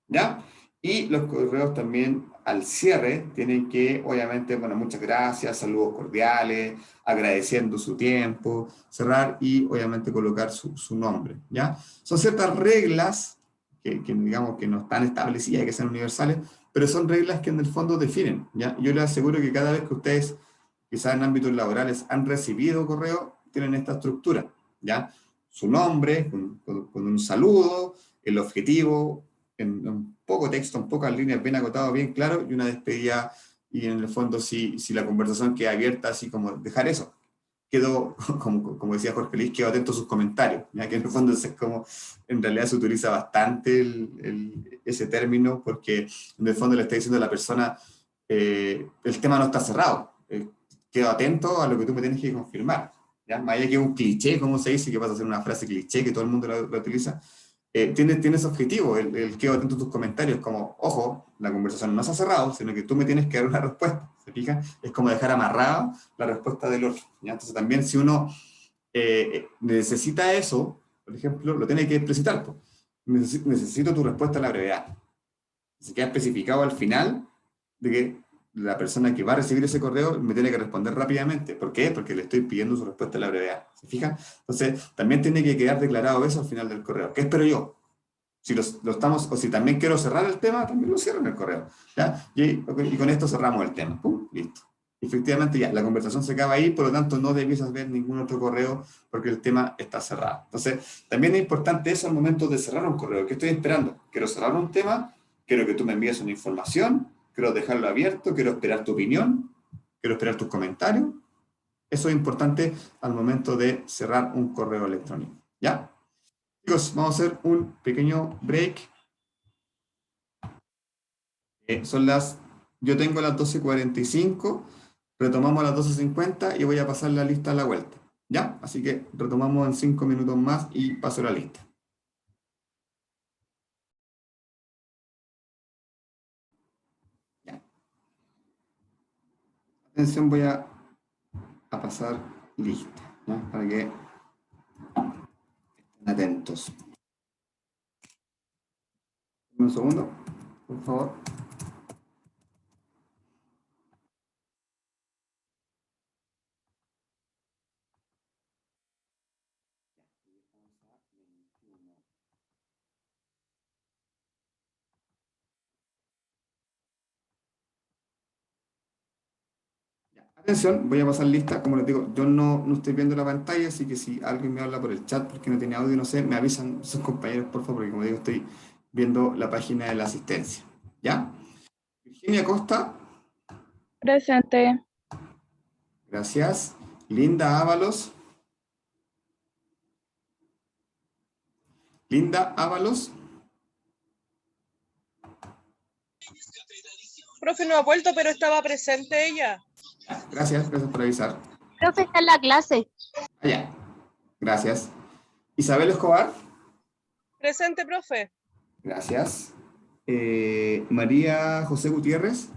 ¿ya? Y los correos también al cierre tienen que, obviamente, bueno, muchas gracias, saludos cordiales, agradeciendo su tiempo, cerrar y obviamente colocar su nombre, ¿ya? Son ciertas reglas que digamos que no están establecidas y que sean universales, pero son reglas que en el fondo definen, ¿ya? Yo les aseguro que cada vez que ustedes, quizás en ámbitos laborales, han recibido correo, tienen esta estructura, ¿ya? Su nombre, con un saludo, el objetivo, en un poco texto, en pocas líneas, bien acotado, bien claro, y una despedida, y en el fondo, si la conversación queda abierta, así como dejar eso. Quedó, como decía Jorge Luis, quedó atento a sus comentarios, ya que en el fondo es como, en realidad se utiliza bastante ese término, porque en el fondo le está diciendo a la persona, el tema no está cerrado, quedo atento a lo que tú me tienes que confirmar. ¿Ya? Más allá que un cliché, como se dice, que pasa a ser una frase cliché que todo el mundo la utiliza, tiene ese objetivo, el quedo atento a tus comentarios, como, ojo, la conversación no se ha cerrado, sino que tú me tienes que dar una respuesta, ¿se fijan? Es como dejar amarrada la respuesta del otro, ¿ya? Entonces también si uno necesita eso, por ejemplo, lo tiene que explicitar, pues. Necesito tu respuesta a la brevedad. Se queda especificado al final de que la persona que va a recibir ese correo me tiene que responder rápidamente. ¿Por qué? Porque le estoy pidiendo su respuesta a la brevedad. ¿Se fijan? Entonces, también tiene que quedar declarado eso al final del correo. ¿Qué espero yo? Si lo estamos, o si también quiero cerrar el tema, también lo cierro en el correo. ¿Ya? Y con esto cerramos el tema. ¡Pum! Listo. Efectivamente, ya, la conversación se acaba ahí, por lo tanto no debiesas ver ningún otro correo porque el tema está cerrado. Entonces, también es importante eso al momento de cerrar un correo. ¿Qué estoy esperando? Quiero cerrar un tema, quiero que tú me envíes una información, quiero dejarlo abierto, quiero esperar tu opinión, quiero esperar tus comentarios. Eso es importante al momento de cerrar un correo electrónico. ¿Ya? Chicos, vamos a hacer un pequeño break. Son yo tengo las 12:45, retomamos a las 12:50 y voy a pasar la lista a la vuelta. ¿Ya? Así que retomamos en 5 minutos más y paso la lista. Ya. Atención, voy a pasar lista, ¿ya? Para que estén atentos. Un segundo, por favor. Atención, voy a pasar lista. Como les digo, yo no estoy viendo la pantalla, así que si alguien me habla por el chat porque no tiene audio, no sé, me avisan sus compañeros, por favor, porque como digo, estoy viendo la página de la asistencia. ¿Ya? Virginia Costa,
Presente.
gracias. Linda Ábalos. Linda Ábalos,
Profe no ha vuelto, pero estaba presente ella.
gracias por avisar.
Profe, está en la clase.
Allá, gracias. Isabel Escobar,
Presente, profe.
gracias. María José Gutiérrez,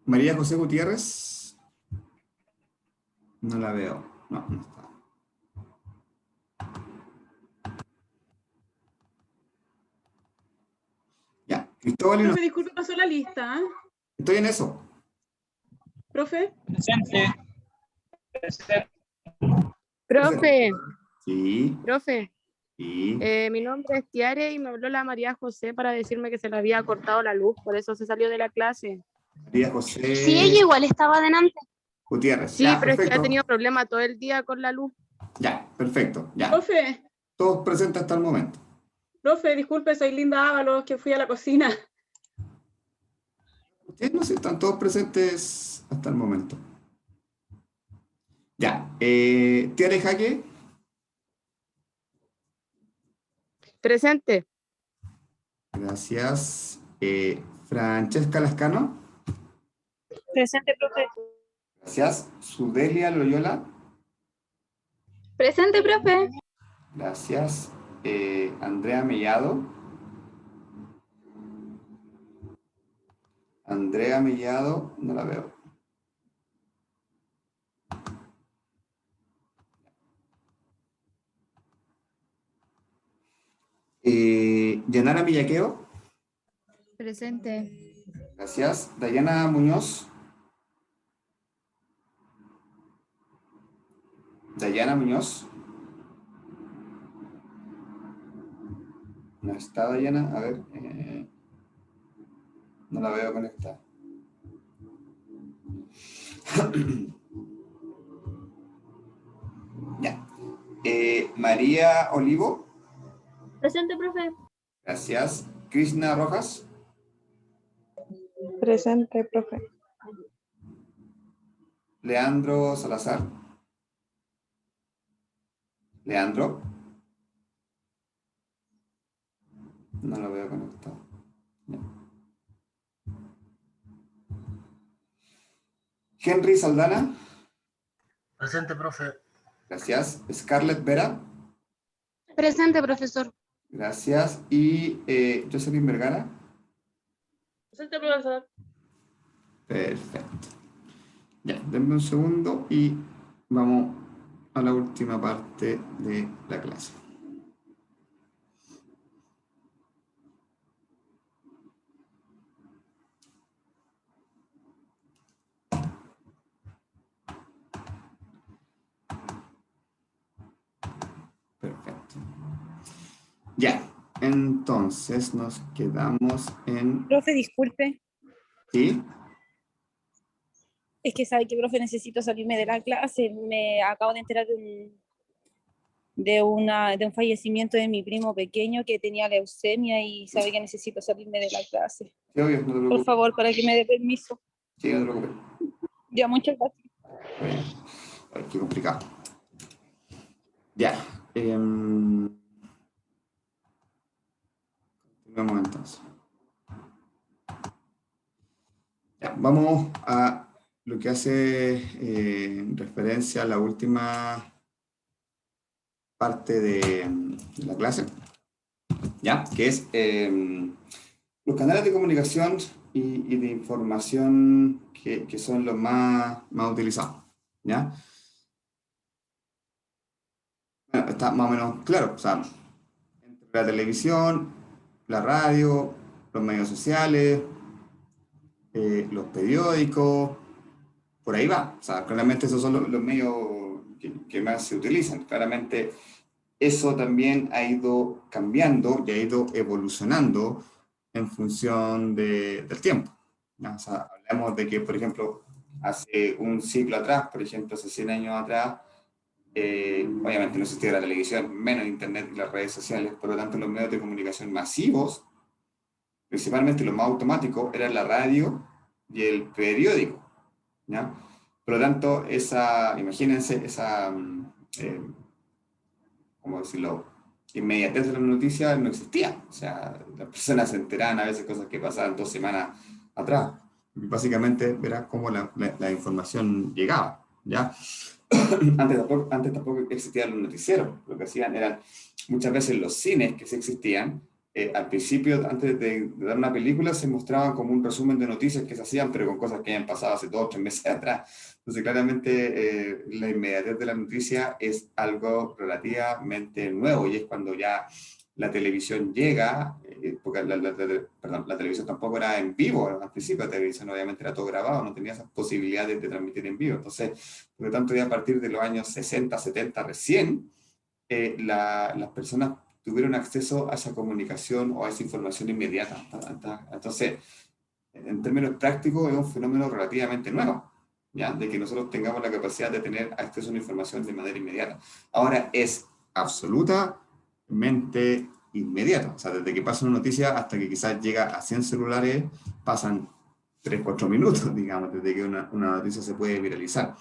María José Gutiérrez, no la veo, no está. Ya, Cristóbal Hinojosa,
Profe, disculpe, pasó la lista. ¿Eh?
estoy en eso.
Profe,
Presente.
Profe,
Sí,
profe,
sí.
mi nombre es Tiare y me habló la María José para decirme que se le había cortado la luz, por eso se salió de la clase.
María José
Sí, ella igual estaba adelante.
Gutiérrez.
Sí,
Ya,
pero es que ha
perfecto.
tenido problemas todo el día con la luz.
Ya, perfecto. Ya.
profe,
Todos presentes hasta el momento.
profe, disculpe, soy Linda Ábalos, que fui a la cocina.
Ustedes no sé, están todos presentes hasta el momento. Ya. Tiare Jaque,
Presente.
gracias. Francesca Lascano,
Presente, profe.
gracias. Sudelia Loyola,
Presente, profe.
gracias. Andrea Mellado, no la veo. Yanara Millaqueo,
Presente.
gracias. Dayana Muñoz, no está Dayana, a ver, no la veo conectada. Ya. María Olivo,
Presente, profe.
gracias. Krishna Rojas,
Presente, profe.
Leandro Salazar, Leandro, no lo veo conectado. Ya. Henry Saldana,
Presente, profe.
gracias. Scarlett Vera,
Presente, profesor.
gracias. Y Jocelyn Vergara,
Presente, profesor.
perfecto. Ya, denme un segundo y vamos a la última parte de la clase. Perfecto. Ya, entonces nos quedamos en...
Profe, disculpe,
¿Sí?
es que sabe que, profe, necesito salirme de la clase. Me acabo de enterar de un fallecimiento de mi primo pequeño que tenía leucemia y sabe que necesito salirme de la clase.
Sí, obvio, no te
Por
preocupes.
favor, para que me dé permiso.
Sí, no te preocupes.
Ya, muchas gracias.
Bueno, ay, qué complicado. Ya. Continuamos entonces. Ya, vamos a lo que hace referencia a la última parte de la clase, ¿ya? Que es los canales de comunicación y de información que son los más utilizados, ¿ya? Bueno, está más o menos claro, o sea, entre la televisión, la radio, los medios sociales, los periódicos, por ahí va. O sea, claramente esos son los medios que más se utilizan. Claramente eso también ha ido cambiando y ha ido evolucionando en función del tiempo, ¿no? O sea, hablamos de que, por ejemplo, hace un siglo atrás, por ejemplo, hace 100 años atrás, obviamente no existía la televisión, menos internet y las redes sociales, por lo tanto los medios de comunicación masivos, principalmente los más automáticos, eran la radio y el periódico, ¿ya? Por lo tanto, imagínense esa, ¿cómo decirlo?, inmediatez de las noticias no existía. O sea, las personas se enteraban a veces cosas que pasaban 2 semanas atrás. Básicamente, verás cómo la información llegaba, ¿ya? Antes tampoco existían los noticieros. Lo que hacían eran, muchas veces los cines que sí existían, al principio, antes de dar una película, se mostraban como un resumen de noticias que se hacían, pero con cosas que habían pasado hace 2 o 3 meses atrás. Entonces, claramente, la inmediatez de la noticia es algo relativamente nuevo, y es cuando ya la televisión llega, porque la televisión tampoco era en vivo, al principio la televisión obviamente era todo grabado, no tenía esas posibilidades de transmitir en vivo. Entonces, por lo tanto, ya a partir de los años 60, 70 recién, las personas tuvieron acceso a esa comunicación o a esa información inmediata. Entonces, en términos prácticos, es un fenómeno relativamente nuevo, ¿ya? De que nosotros tengamos la capacidad de tener acceso a una información de manera inmediata. Ahora, es absolutamente inmediato. O sea, desde que pasa una noticia hasta que quizás llega a 100 celulares, pasan 3, 4 minutos, digamos, desde que una noticia se puede viralizar.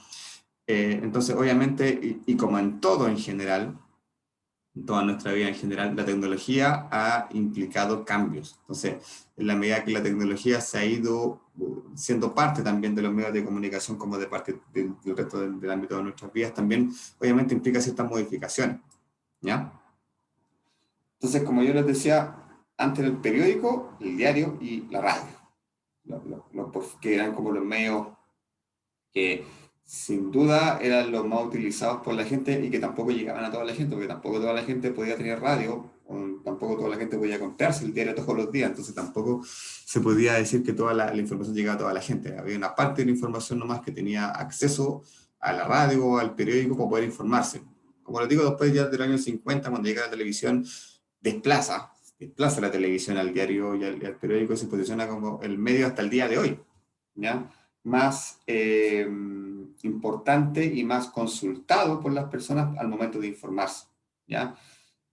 Entonces, obviamente, y como en todo en general, en toda nuestra vida en general, la tecnología ha implicado cambios. Entonces, en la medida que la tecnología se ha ido siendo parte también de los medios de comunicación, como de parte del resto del ámbito de nuestras vidas, también obviamente implica ciertas modificaciones, ¿ya? Entonces, como yo les decía, antes el periódico, el diario y la radio, que eran como los medios que sin duda eran los más utilizados por la gente y que tampoco llegaban a toda la gente, porque tampoco toda la gente podía tener radio, o tampoco toda la gente podía comprarse el diario todos los días, entonces tampoco se podía decir que toda la información llegaba a toda la gente. Había una parte de la información nomás que tenía acceso a la radio o al periódico para poder informarse. Como les digo, después ya del año 50, cuando llega la televisión, desplaza la televisión al diario y al periódico, y se posiciona como el medio hasta el día de hoy, ¿ya? Más importante y más consultado por las personas al momento de informarse, ¿ya?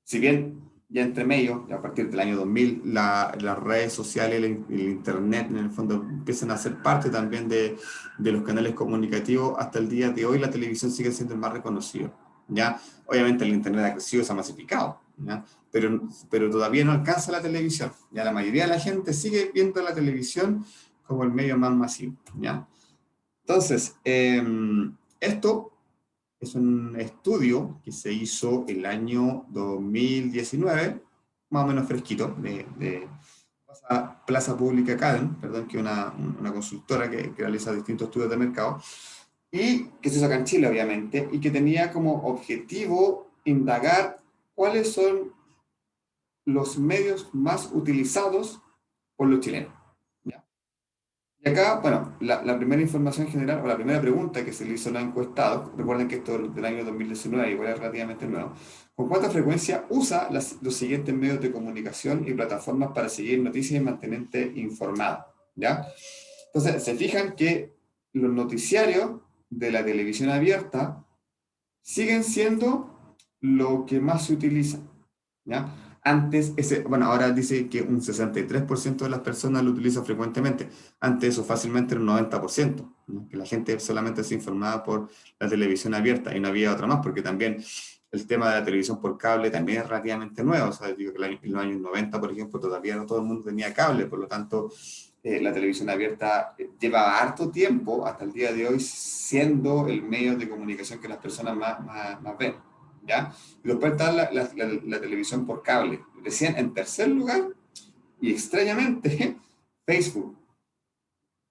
Si bien ya entre medio, a partir del año 2000, las redes sociales, el internet, en el fondo, empiezan a ser parte también de los canales comunicativos, hasta el día de hoy la televisión sigue siendo el más reconocido, ¿ya? Obviamente el internet ha crecido, se ha masificado, ¿ya? Pero todavía no alcanza la televisión, ya la mayoría de la gente sigue viendo la televisión como el medio más masivo, ¿ya? Entonces, esto es un estudio que se hizo el año 2019, más o menos fresquito, de Plaza Pública Academy, perdón, que es una consultora que realiza distintos estudios de mercado, y que se saca en Chile, obviamente, y que tenía como objetivo indagar cuáles son los medios más utilizados por los chilenos. Y acá, bueno, la primera información general, o la primera pregunta que se le hizo a los encuestados, recuerden que esto es del año 2019, igual es relativamente nuevo, ¿con cuánta frecuencia usa los siguientes medios de comunicación y plataformas para seguir noticias y mantenerte informado? ¿Ya? Entonces, se fijan que los noticiarios de la televisión abierta siguen siendo lo que más se utiliza, ¿ya? Antes, ahora dice que un 63% de las personas lo utiliza frecuentemente. Antes eso fácilmente era un 90%, ¿no? Que la gente solamente se informaba por la televisión abierta y no había otra más, porque también el tema de la televisión por cable también es relativamente nuevo. O sea, digo que en los años 90, por ejemplo, todavía no todo el mundo tenía cable, por lo tanto, la televisión abierta lleva harto tiempo, hasta el día de hoy, siendo el medio de comunicación que las personas más ven, ¿ya? Y después está la televisión por cable. Decían en tercer lugar, y extrañamente, Facebook.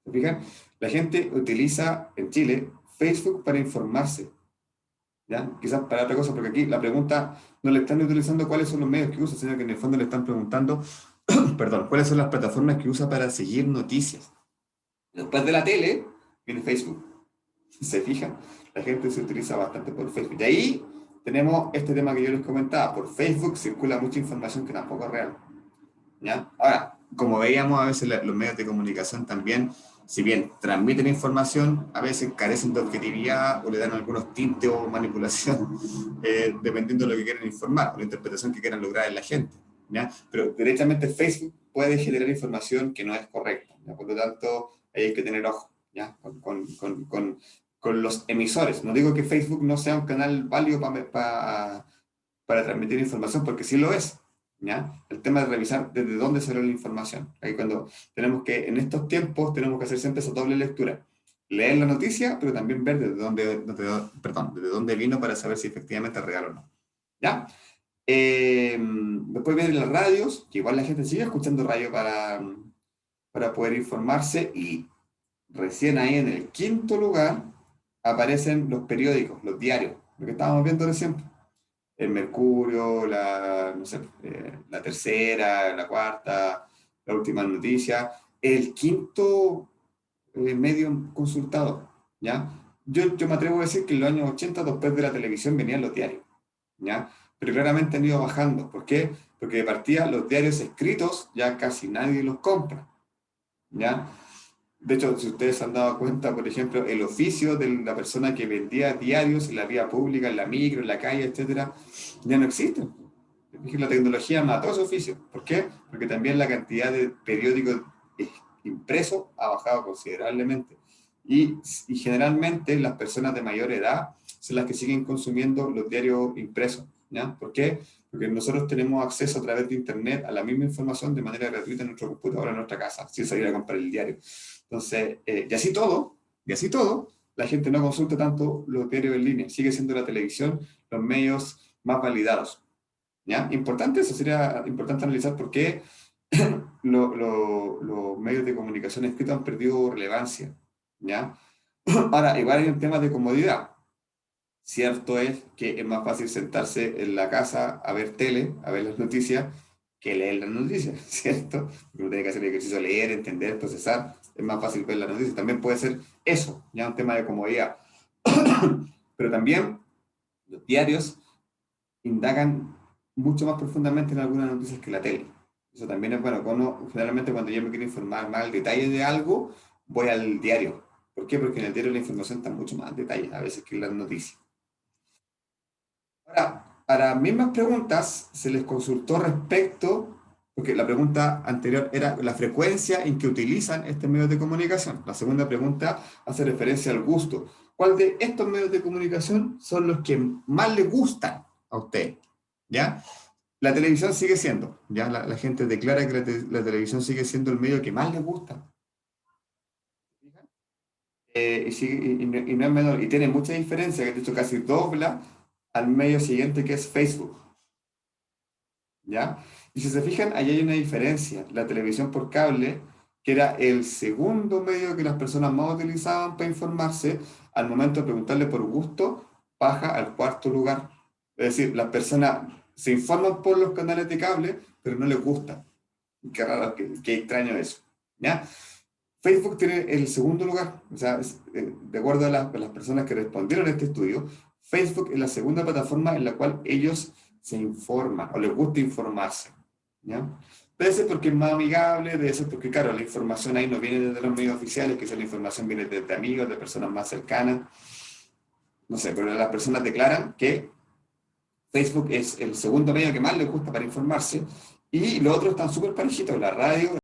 ¿Se fijan? La gente utiliza en Chile Facebook para informarse, ¿ya? Quizás para otra cosa, porque aquí la pregunta no le están utilizando cuáles son los medios que usa, sino que en el fondo le están preguntando, perdón, cuáles son las plataformas que usa para seguir noticias. Después de la tele, viene Facebook. ¿Se fijan? La gente se utiliza bastante por Facebook. Y ahí tenemos este tema que yo les comentaba. Por Facebook circula mucha información que tampoco es real, ¿ya? Ahora, como veíamos, a veces los medios de comunicación también, si bien transmiten información, a veces carecen de objetividad o le dan algunos tintes o manipulación, dependiendo de lo que quieren informar, o la interpretación que quieran lograr en la gente, ¿ya? Pero directamente Facebook puede generar información que no es correcta, ¿ya? Por lo tanto, hay que tener ojo, ¿ya? Con los emisores. No digo que Facebook no sea un canal válido para transmitir información, porque sí lo es, ¿ya? El tema de revisar desde dónde salió la información. Ahí cuando tenemos que, en estos tiempos, tenemos que hacer siempre esa doble lectura. Leer la noticia, pero también ver desde dónde vino para saber si efectivamente es real o no, ¿ya? Después vienen las radios, que igual la gente sigue escuchando radio para poder informarse, y recién ahí en el quinto lugar aparecen los periódicos, los diarios, lo que estábamos viendo recién. El Mercurio, no sé, la Tercera, la Cuarta, la Última Noticia, el quinto medio consultado, ¿ya? Yo me atrevo a decir que en los años 80, después de la televisión, venían los diarios, ¿ya? Pero claramente han ido bajando. ¿Por qué? Porque de partida los diarios escritos ya casi nadie los compra, ¿ya? De hecho, si ustedes se han dado cuenta, por ejemplo, el oficio de la persona que vendía diarios en la vía pública, en la micro, en la calle, etcétera, ya no existe. La tecnología mató ese oficio. ¿Por qué? Porque también la cantidad de periódicos impresos ha bajado considerablemente. Y generalmente las personas de mayor edad son las que siguen consumiendo los diarios impresos, ¿ya? ¿Por qué? Porque nosotros tenemos acceso a través de Internet a la misma información de manera gratuita en nuestro computador, en nuestra casa, sin salir a comprar el diario. Entonces, y así todo, la gente no consulta tanto los diarios en línea, sigue siendo la televisión los medios más validados, ¿ya? Importante, eso sería importante analizar por qué los medios de comunicación escritos han perdido relevancia, ¿ya? Ahora, igual hay un tema de comodidad. Cierto es que es más fácil sentarse en la casa a ver tele, a ver las noticias, que leer las noticias, ¿cierto? Porque uno tiene que hacer el ejercicio de leer, entender, procesar, es más fácil ver las noticias. También puede ser eso, ya un tema de comodidad. Pero también los diarios indagan mucho más profundamente en algunas noticias que la tele. Eso también es bueno. Generalmente cuando yo me quiero informar más al detalle de algo, voy al diario. ¿Por qué? Porque en el diario la información está mucho más en detalle a veces que en las noticias. Ahora, para mismas preguntas se les consultó respecto, porque la pregunta anterior era la frecuencia en que utilizan este medio de comunicación. La segunda pregunta hace referencia al gusto. ¿Cuál de estos medios de comunicación son los que más les gustan a usted? ¿Ya? La televisión sigue siendo, ya la gente declara que la televisión sigue siendo el medio que más les gusta. Y no es menor, y tiene mucha diferencia, que de hecho casi dobla al medio siguiente, que es Facebook, ¿ya? Y si se fijan, ahí hay una diferencia. La televisión por cable, que era el segundo medio que las personas más utilizaban para informarse, al momento de preguntarle por gusto, baja al cuarto lugar. Es decir, las personas se informan por los canales de cable, pero no les gusta. Qué raro, qué extraño eso, ¿ya? Facebook tiene el segundo lugar, o sea, de acuerdo a las personas que respondieron a este estudio, Facebook es la segunda plataforma en la cual ellos se informan, o les gusta informarse, ¿ya? Debe ser porque es más amigable, debe ser porque, claro, la información ahí no viene desde los medios oficiales, que la información viene de amigos, de personas más cercanas, no sé, pero las personas declaran que Facebook es el segundo medio que más les gusta para informarse, y los otros están súper parejitos, la radio,